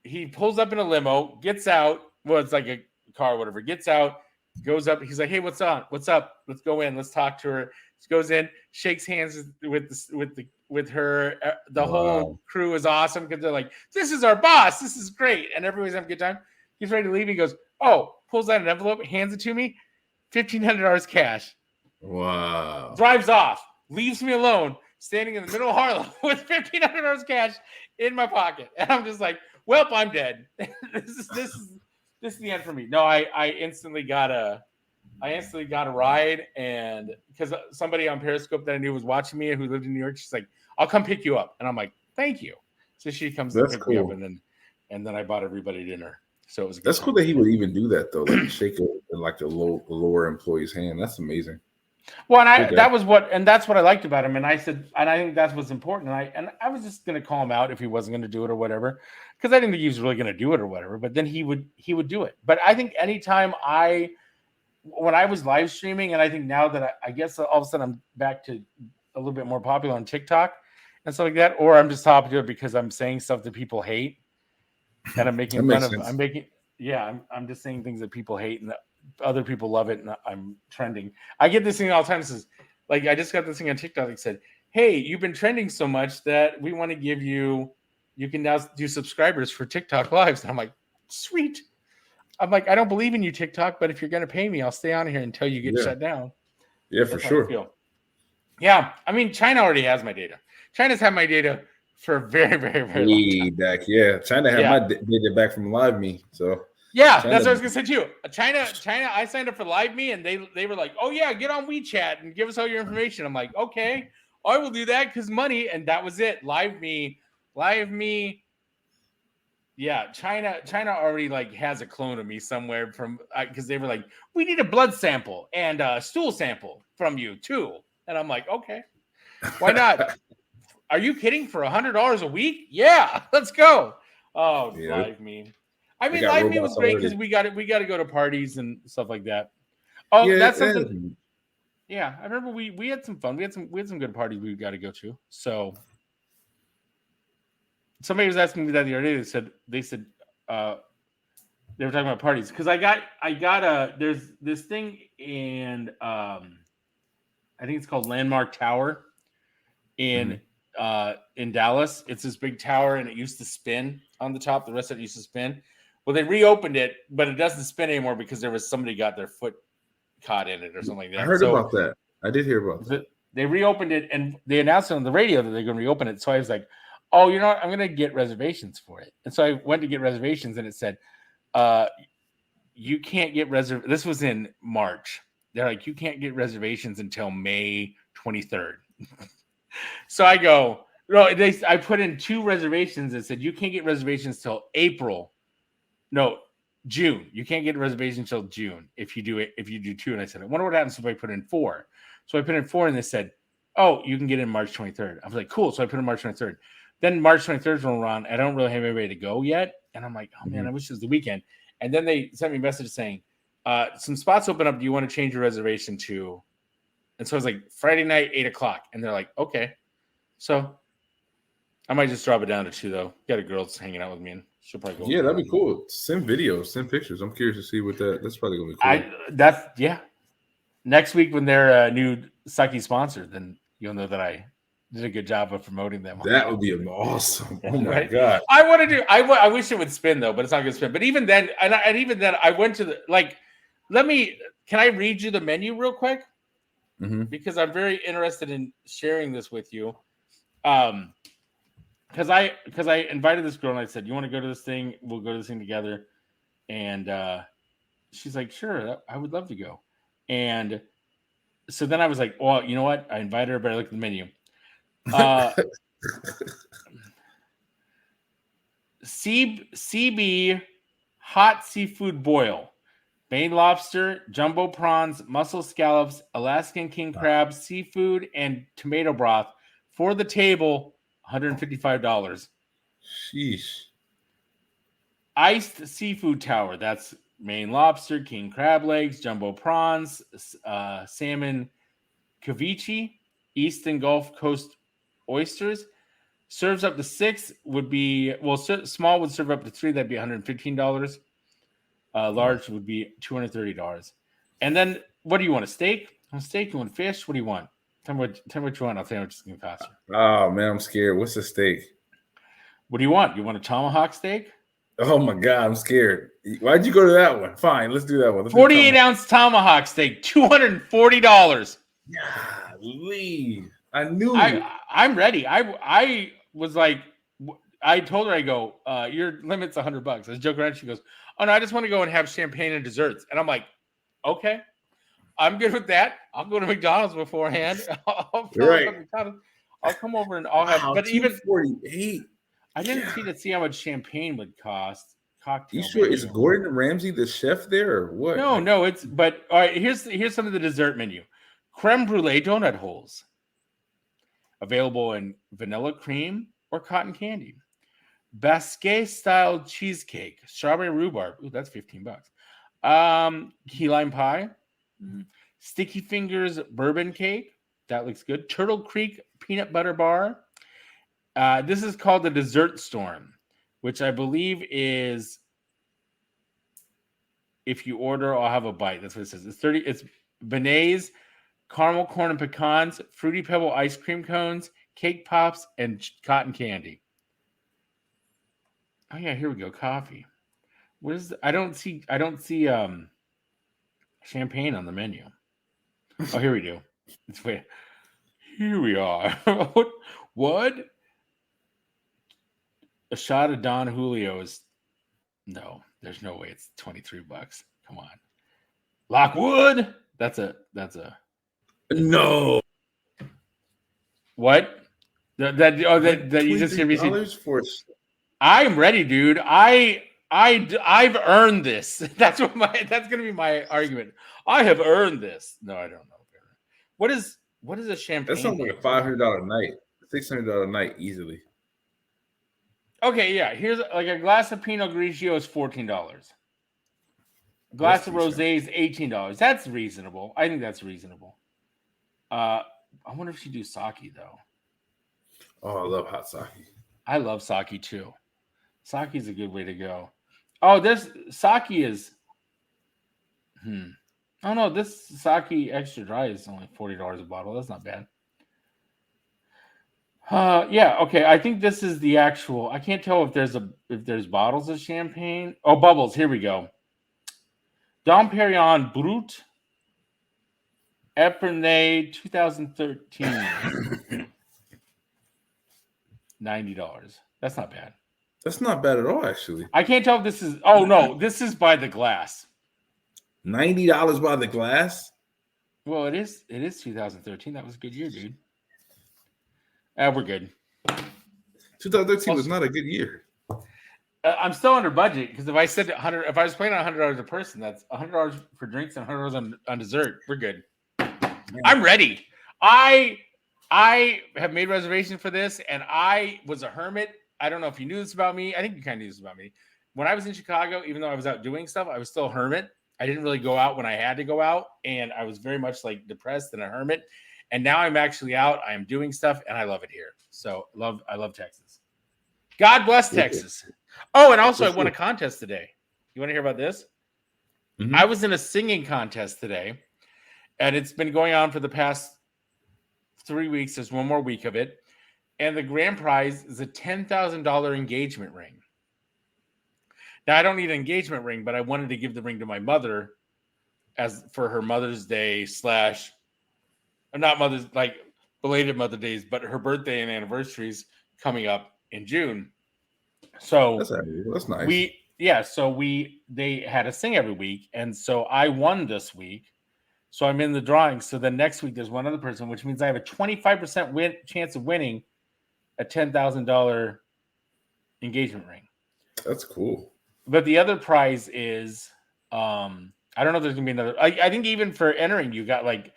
He pulls up in a limo, gets out. Well, it's like a car or whatever. Gets out, goes up. He's like, "Hey, what's on? What's up? Let's go in. Let's talk to her." He goes in, shakes hands with her. The whole crew is awesome because they're like, "This is our boss. This is great," and everybody's having a good time. He's ready to leave. He goes, "Oh," pulls out an envelope, hands it to me, $1,500 cash. Wow. Drives off, leaves me alone, standing in the middle of Harlem with $1,500 cash in my pocket. And I'm just like, "Well, I'm dead." This is the end for me. No, I instantly got a ride, and because somebody on Periscope that I knew was watching me who lived in New York, she's like, "I'll come pick you up." And I'm like, "Thank you." So she comes to pick me up, and then I bought everybody dinner. So it was That's cool that he would even do that though, like shake a lower employee's hand. That's amazing. Well, and that's what I liked about him. And I said, and I think that's what's important. And I was just going to call him out if he wasn't going to do it or whatever, because I didn't think he was really going to do it or whatever. But then he would do it. But I think anytime when I was live streaming, and I think now that I guess all of a sudden I'm back to a little bit more popular on TikTok and stuff like that, or I'm just hopping to it because I'm saying stuff that people hate, and I'm making fun of. I'm just saying things that people hate and that other people love it, and I'm trending. I get this thing all the time. It says, like, I just got this thing on TikTok that said, "Hey, you've been trending so much that we want to give you you can now do subscribers for TikTok lives. And I'm like, sweet. I'm like, I don't believe in you, TikTok, but if you're going to pay me, I'll stay on here until you get shut down. Yeah, for That's how I feel. Yeah, I mean, China already has my data. China's had my data for a very, very, very long time. Back. Yeah, China had my data back from LiveMe. So yeah, China, that's what I was gonna say too. China. I signed up for LiveMe, and they were like, "Oh yeah, get on WeChat and give us all your information." I'm like, "Okay, I will do that because money." And that was it. LiveMe. Yeah, China already like has a clone of me somewhere from because they were like, "We need a blood sample and a stool sample from you too." And I'm like, "Okay, why not?" Are you kidding? For $100 a week? Yeah, let's go. Oh, yeah. LiveMe. I mean, LiveMe was great because we got to go to parties and stuff like that. Oh, yeah, that's something. Yeah, I remember we had some fun. We had some good parties we got to go to. So somebody was asking me that the other day. They said they were talking about parties because I got there's this thing in I think it's called Landmark Tower in Dallas. It's this big tower and it used to spin on the top. The rest of it used to spin. Well, they reopened it, but it doesn't spin anymore because there was somebody got their foot caught in it or something like that. I heard about that. I did hear about that. They reopened it and they announced it on the radio that they're going to reopen it. So I was like, oh, you know what? I'm going to get reservations for it. And so I went to get reservations and it said, you can't get This was in March. They're like, you can't get reservations until May 23rd. So I go, no, I put in 2 reservations that said you can't get reservations till June. You can't get reservations till June if you do 2. And I said, I wonder what happens if I put in 4. So I put in 4 and they said, oh, you can get in March 23rd. I was like, cool. So I put in March 23rd. Then March 23rd rolled around. I don't really have anybody to go yet. And I'm like, oh man, I wish it was the weekend. And then they sent me a message saying, some spots open up. Do you want to change your reservation to? And so I was like, Friday night, 8:00. And they're like, okay. So I might just drop it down to 2 though. Got a girl hanging out with me and she'll probably go. Yeah, that'd be cool. Send videos, send pictures. I'm curious to see what that's probably gonna be cool. Next week when they're a new Sucky sponsor, then you'll know that I did a good job of promoting them. That would be awesome. Oh my God. I wish it would spin though, but it's not gonna spin. But even then, and even then I went to the can I read you the menu real quick? Because I'm very interested in sharing this with you. Because I invited this girl and I said, you want to go to this thing? We'll go to this thing together. And she's like, sure, I would love to go. And so then I was like, well, you know what? I invited her, but I looked at the menu. CB hot seafood boil. Maine lobster, jumbo prawns, mussel scallops, Alaskan king crab, seafood, and tomato broth for the table, $155. Sheesh. Iced seafood tower. That's Maine lobster, king crab legs, jumbo prawns, salmon ceviche, East and Gulf Coast oysters. Serves up to 6 would be, small would serve up to 3. That'd be $115. Large would be $230. And then, what do you want? A steak? A steak? You want fish? What do you want? Tell me what you want. I'll tell you what it's going to cost you. Oh, man, I'm scared. What's a steak? What do you want? You want a tomahawk steak? Oh, my God, I'm scared. Why'd you go to that one? Fine, let's do that one. 48-ounce tomahawk steak, $240. Golly. I knew. I'm ready. I was like, I told her, I go, your limit's $100. I was joking around. She goes, oh, no, I just want to go and have champagne and desserts. And I'm like, okay, I'm good with that. I'll go to McDonald's beforehand. I'll come over and I'll have. But even 48. I didn't see how much champagne would cost. Cocktail. You sure it's Gordon Ramsay the chef there or what? No, it's. But all right, here's some of the dessert menu: creme brulee donut holes, available in vanilla cream or cotton candy. Basque style cheesecake, strawberry rhubarb. Ooh, that's $15. Key lime pie, sticky fingers bourbon cake. That looks good. Turtle Creek peanut butter bar. This is called the Dessert Storm, which I believe is if you order, I'll have a bite. That's what it says. It's beignets, caramel corn and pecans, fruity pebble ice cream cones, cake pops, and cotton candy. Oh yeah, here we go. Coffee. What is? I don't see champagne on the menu. Oh, here we do. It's wait. Here we are. What? What? A shot of Don Julio is no. There's no way it's $23. Come on, Lockwood. That's a No. what? That you just hear me say. $23 for I'm ready, dude. I've earned this. That's gonna be my argument. I have earned this. No, I don't know. What is a champagne? That's something like a $500 night, $600 night easily. Okay, yeah. Here's like a glass of Pinot Grigio is $14. A glass of rosé is $18. That's reasonable. I think that's reasonable. I wonder if she do sake though. Oh, I love hot sake. I love sake too. Sake is a good way to go. Oh, this sake is. Oh no, this sake extra dry is only $40 a bottle. That's not bad. Yeah, okay. I think this is the actual. I can't tell if there's bottles of champagne. Oh, bubbles. Here we go. Dom Perignon Brut, Epernay, 2013. $90. That's not bad. That's not bad at all, actually. I can't tell if this is. Oh no, this is by the glass. $90 by the glass. Well, it is 2013. That was a good year, dude. We're good. 2013 was not a good year. I'm still under budget because if I said 100, if I was paying $100 a person, that's $100 for drinks and $100 on dessert. We're good. Man. I'm ready. I have made reservations for this, and I was a hermit. I don't know if you knew this about me. I think you kind of knew this about me. When I was in Chicago, even though I was out doing stuff, I was still a hermit. I didn't really go out when I had to go out, and I was very much like depressed and a hermit. And now I'm actually out. I am doing stuff, and I love it here. So I love Texas. God bless Texas. Oh, and also I won a contest today. You want to hear about this? Mm-hmm. I was in a singing contest today, and it's been going on for the past 3 weeks. There's one more week of it. And the grand prize is a $10,000 engagement ring. Now, I don't need an engagement ring, but I wanted to give the ring to my mother as for her Mother's Day / not Mother's, like belated Mother Days, but her birthday and anniversaries coming up in June. So that's nice. They had us sing every week. And so I won this week. So I'm in the drawing. So then next week there's one other person, which means I have a 25% chance of winning a $10,000 engagement ring. That's cool. But the other prize is, I don't know if there's gonna be another. I think even for entering, you got like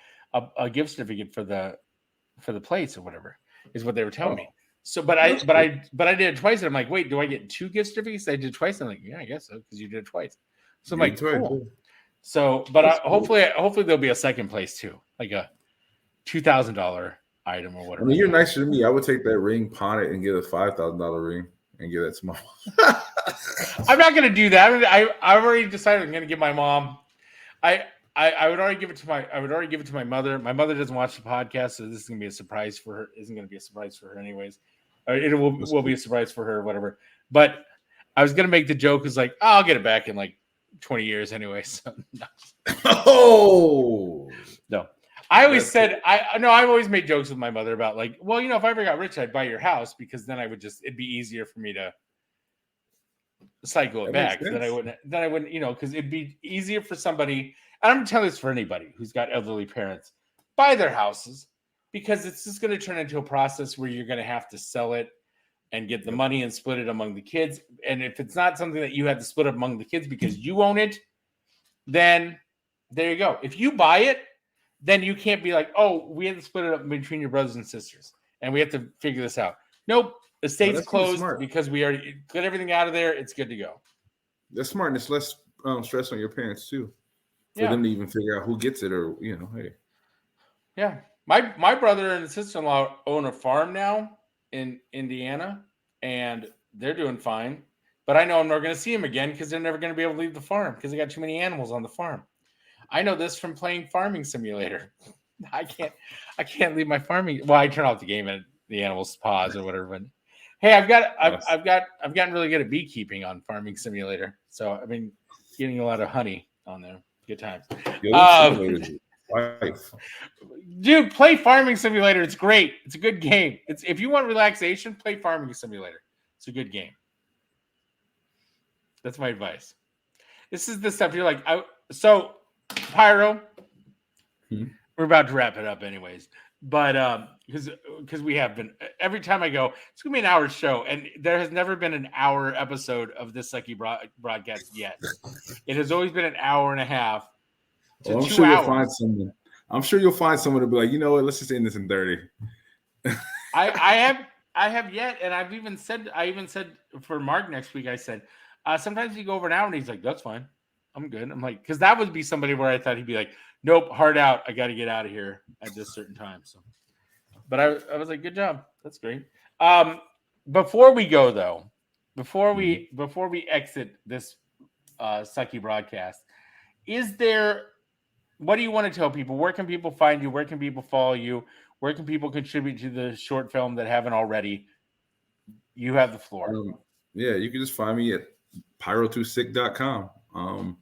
a gift certificate for the place or whatever is what they were telling me. So, but I did it twice, and I'm like, wait, do I get 2 gift certificates? I did twice. I'm like, yeah, I guess so because you did it twice. So I'm like, cool. So, but hopefully there'll be a second place too, like a $2,000 item or whatever. I mean, you're nicer than me. I would take that ring, pawn it, and get a $5,000 ring and give that to my mom. I'm not going to do that. I've already decided I'm going to give my mom. I would already give it to my mother. My mother doesn't watch the podcast, so this is going to be a surprise for her. Isn't going to be a surprise for her anyways. It will be a surprise for her or whatever. But I was going to make the joke is like, I'll get it back in like 20 years anyway. So no. Oh no. I've always made jokes with my mother about like, well, if I ever got rich, I'd buy your house because then it'd be easier for me to cycle it back. Then I wouldn't, because it'd be easier for somebody. And I'm telling this for anybody who's got elderly parents, buy their houses because it's just going to turn into a process where you're going to have to sell it and get the money and split it among the kids. And if it's not something that you have to split up among the kids because you own it, then there you go. If you buy it, then you can't be like, oh, we have to split it up between your brothers and sisters and we have to figure this out. Nope. The state's closed because we already got everything out of there. It's good to go. That's smart. And it's less stress on your parents too. For them to even figure out who gets it or, hey. Yeah. My brother and sister-in-law own a farm now in Indiana, and they're doing fine. But I know I'm not going to see them again because they're never going to be able to leave the farm because they got too many animals on the farm. I know this from playing Farming Simulator. I can't leave my farming. Well, I turn off the game and the animals pause or whatever. Hey, I've Yes. gotten really good at beekeeping on Farming Simulator. So I've been getting a lot of honey on there. Good times. Yo, this simulator's life. Dude, play Farming Simulator. It's great. It's a good game. It's if you want relaxation, play Farming Simulator. It's a good game. That's my advice. This is the stuff you're like. So, Pyro, we're about to wrap it up, anyways. But because we have been every time I go, it's gonna be an hour show, and there has never been an hour episode of this Sucky broadcast yet. It has always been an hour and a half to I'm 2 sure hours. you'll find someone. I'm sure you'll find someone to be like, you know what? Let's just end this in 30. I have yet, and I even said for Mark next week. I said sometimes you go over an hour, and he's like, "That's fine, I'm good." I'm like, because that would be somebody where I thought he'd be like, "Nope, hard out. I got to get out of here at this certain time." So, but I was like, "Good job, that's great." Before we go though, before we exit this Sucky broadcast, is there? What do you want to tell people? Where can people find you? Where can people follow you? Where can people contribute to the short film that haven't already? You have the floor. Yeah, you can just find me at pyro2sick.com.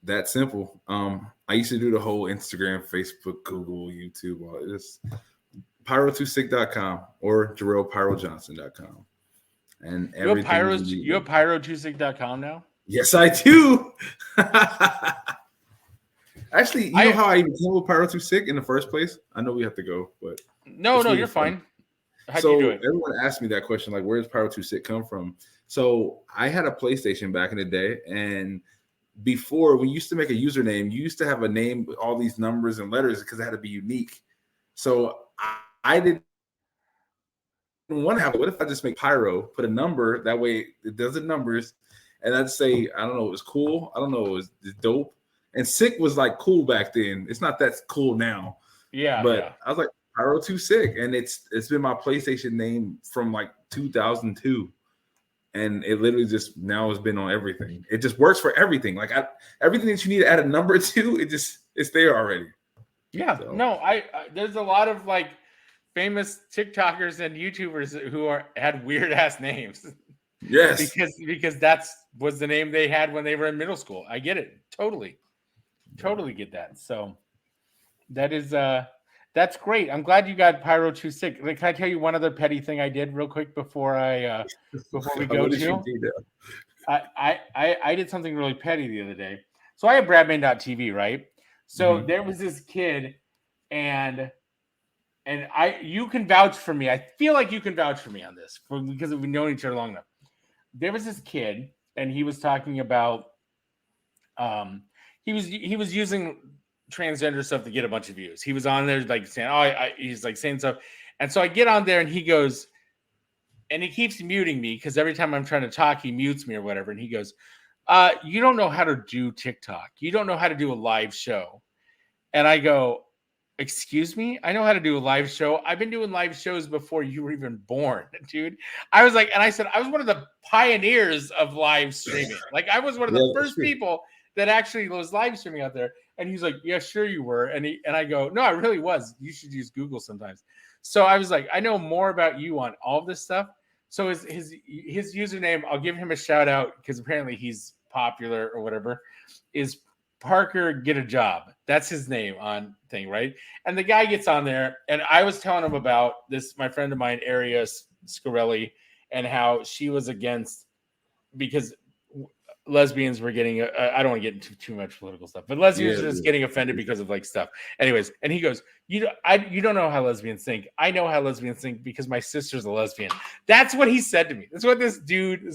That simple. I used to do the whole Instagram, Facebook, Google, YouTube, all this. pyro2sick.com or jarrellpyrojohnson.com. And you have pyro2sick.com now? Yes, I do. Actually, you know how I even came with Pyro2sick in the first place? I know we have to go, but no, really you're fine. How do you do it? Everyone asked me that question, like, where does Pyro2sick come from? So I had a PlayStation back in the day, and before, when you used to make a username, you used to have a name with all these numbers and letters because it had to be unique. So I didn't want to have it. What if I just make Pyro, put a number, that way it does the numbers, and I'd say, I don't know, it was cool. I don't know, it was dope. And sick was like cool back then. It's not that cool now. Yeah. But yeah. I was like, Pyro2sick. And it's been my PlayStation name from like 2002. And it literally just now has been on everything. It just works for everything. Like everything that you need to add a number to, it's there already. Yeah. So. No, I there's a lot of like famous TikTokers and YouTubers who had weird ass names. Yes. Because that's was the name they had when they were in middle school. I get it. Totally get that. So that is that's great. I'm glad you got Pyro2sick. Like, can I tell you one other petty thing I did real quick before we go to? I did something really petty the other day. So I have Bradman.tv, right? So there was this kid, and you can vouch for me. I feel like you can vouch for me on this because we've known each other long enough. There was this kid, and he was talking about he was using transgender stuff to get a bunch of views. He was on there like saying, he's like saying stuff. And so I get on there and he goes, and he keeps muting me because every time I'm trying to talk, he mutes me or whatever. And he goes, you don't know how to do TikTok. You don't know how to do a live show. And I go, excuse me? I know how to do a live show. I've been doing live shows before you were even born, dude. I was like, and I said, I was one of the pioneers of live streaming. Like I was one of the first people that actually was live streaming out there. And he's like, yeah, sure you were. And I go, no, I really was. You should use Google sometimes. So I was like, I know more about you on all of this stuff. So his username, I'll give him a shout out because apparently he's popular or whatever, is Parker Get a Job. That's his name on thing, right? And the guy gets on there, and I was telling him about this, my friend of mine, Aria Scarelli, and how she was against because lesbians were getting I don't want to get into too much political stuff, but lesbians are just getting offended because of like stuff. Anyways, and he goes, you don't know how lesbians think. I know how lesbians think because my sister's a lesbian. That's what he said to me. That's what this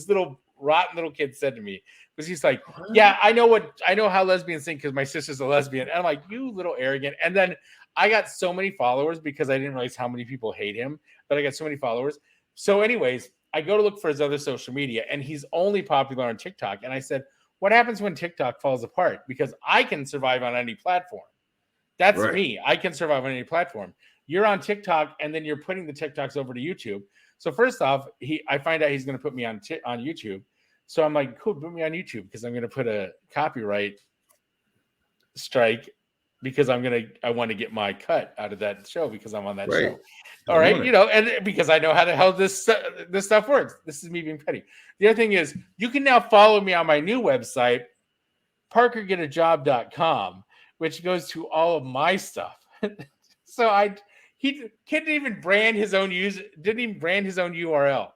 little rotten little kid said to me. Because he's like, yeah, I know how lesbians think because my sister's a lesbian. And I'm like, you little arrogant. And then I got so many followers because I didn't realize how many people hate him, but I got so many followers. So anyways, I go to look for his other social media, and he's only popular on TikTok. And I said, what happens when TikTok falls apart? Because I can survive on any platform. That's me. I can survive on any platform. You're on TikTok, and then you're putting the TikToks over to YouTube. So first off, I find out he's going to put me on YouTube. So I'm like, cool, put me on YouTube because I'm going to put a copyright strike because I want to get my cut out of that show because I'm on that Right. show. All right, and because I know how the hell this stuff works. This is me being petty. The other thing is, you can now follow me on my new website, parkergetajob.com, which goes to all of my stuff. So he didn't even brand his own URL.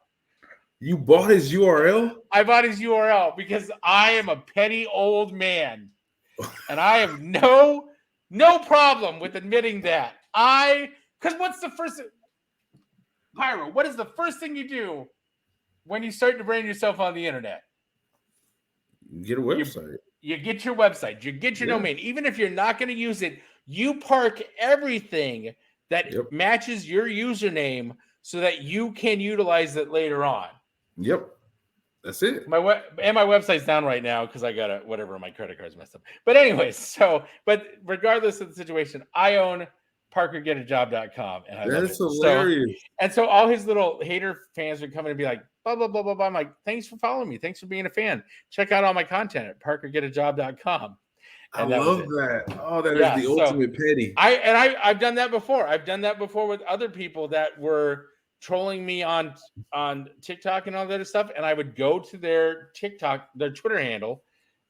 You bought his URL? I bought his URL because I am a petty old man, and I have no problem with admitting that. Because what's the first, Pyro? What is the first thing you do when you start to brand yourself on the internet? Get a website. You get your website. You get your domain. Even if you're not going to use it, you park everything that matches your username so that you can utilize it later on. Yep. That's it. My website's down right now because I got my credit card's messed up. But anyways, but regardless of the situation, I own parkergetajob.com. And that is hilarious. So all his little hater fans are coming and be like, blah, blah, blah, blah, blah. I'm like, thanks for following me. Thanks for being a fan. Check out all my content at parkergetajob.com. I love that. Oh, that is the ultimate petty. I've done that before. I've done that before with other people that were trolling me on TikTok and all that other stuff. And I would go to their Twitter handle,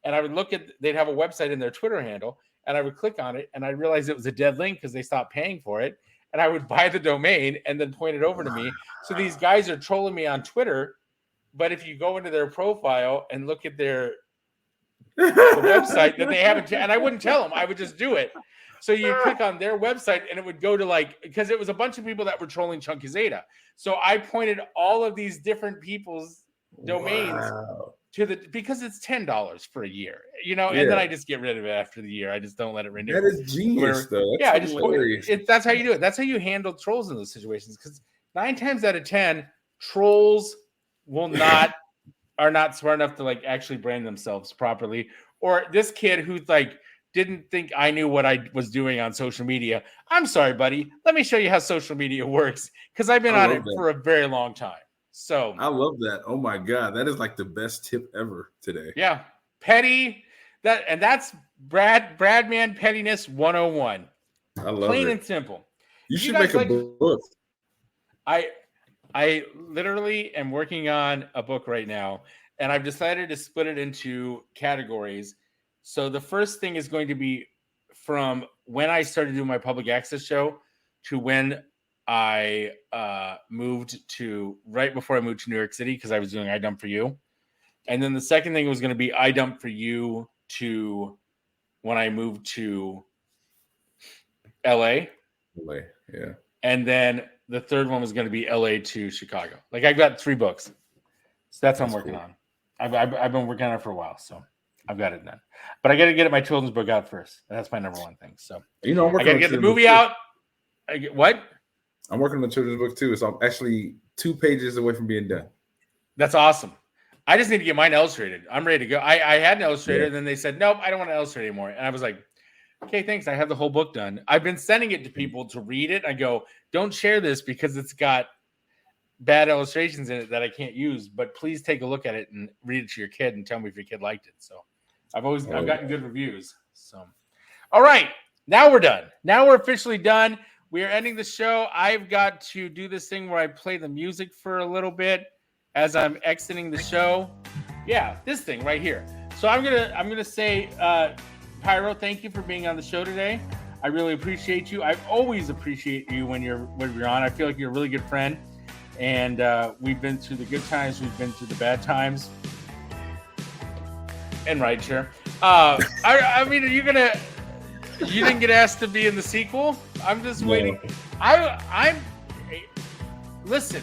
and I would they'd have a website in their Twitter handle, and I would click on it, and I realized it was a dead link because they stopped paying for it. And I would buy the domain and then point it over to me. So these guys are trolling me on Twitter. But if you go into their profile and look at the website that they haven't, and I wouldn't tell them, I would just do it. So you click on their website and it would go to because it was a bunch of people that were trolling Chunky Zeta. So I pointed all of these different people's domains because it's $10 for a year, and then I just get rid of it after the year. I just don't let it renew. That is genius, though. That's that's how you do it. That's how you handle trolls in those situations. Because 9 times out of 10, trolls are not smart enough to actually brand themselves properly. Or this kid who's didn't think I knew what I was doing on social media. I'm sorry, buddy. Let me show you how social media works because I've been on it for a very long time. So I love that. Oh my God. That is the best tip ever today. Yeah. Petty. That's Bradman Pettiness 101. I love Plain it. and simple. You should make a book. I literally am working on a book right now, and I've decided to split it into categories. So the first thing is going to be from when I started doing my public access show to when I moved to right before I moved to New York City because I was doing iDump for You. And then the second thing was going to be iDump for You to when I moved to LA. Yeah. And then the third one was going to be LA to Chicago. I've got 3 books. So that's what I'm working on. I've been working on it for a while, so I've got it done. But I got to get my children's book out first. That's my number one thing. So I'm working I got to get the movie out. What? I'm working on the children's book too, so I'm actually 2 pages away from being done. That's awesome. I just need to get mine illustrated. I'm ready to go. I had an illustrator, and then they said, nope, I don't want to illustrate anymore. And I was like, okay, thanks. I have the whole book done. I've been sending it to people to read it. I go, don't share this because it's got bad illustrations in it that I can't use, but please take a look at it and read it to your kid and tell me if your kid liked it. So I've gotten good reviews. So, all right, now we're done. Now we're officially done. We are ending the show. I've got to do this thing where I play the music for a little bit as I'm exiting the show. Yeah, this thing right here. So I'm gonna say, Pyro, thank you for being on the show today. I really appreciate you. I always appreciate you when you're on. I feel like you're a really good friend. And we've been through the good times. We've been through the bad times. And rideshare. I mean, you didn't get asked to be in the sequel? I'm just waiting. Listen,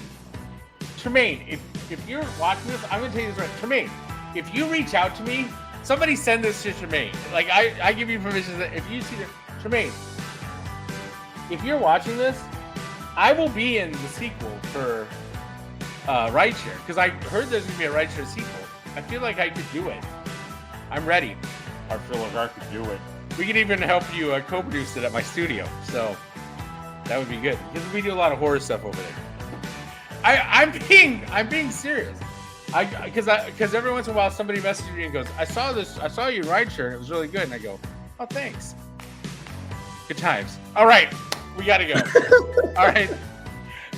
Tremaine, if you're watching this, I'm going to tell you this right. Tremaine, if you reach out to me, somebody send this to Tremaine. I give you permission that if you see this, Tremaine, if you're watching this, I will be in the sequel for rideshare because I heard there's going to be a rideshare sequel. I feel like I could do it. I'm ready. I feel like I could do it. We could even help you co-produce it at my studio. So that would be good because we do a lot of horror stuff over there. I'm being serious. Because every once in a while somebody messages me and goes, I saw you in rideshare and it was really good. And I go, oh, thanks. Good times. All right, we got to go. All right.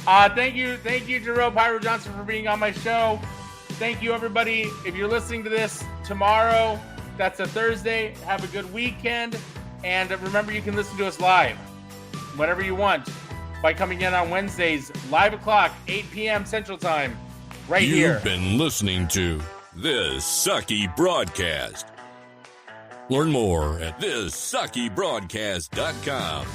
Thank you, Jarrell Pyro Johnson, for being on my show. Thank you, everybody. If you're listening to this tomorrow, that's a Thursday. Have a good weekend. And remember, you can listen to us live whenever you want by coming in on Wednesdays, live o'clock, 8 p.m. Central Time, right here. You've been listening to This Sucky Broadcast. Learn more at thissuckybroadcast.com.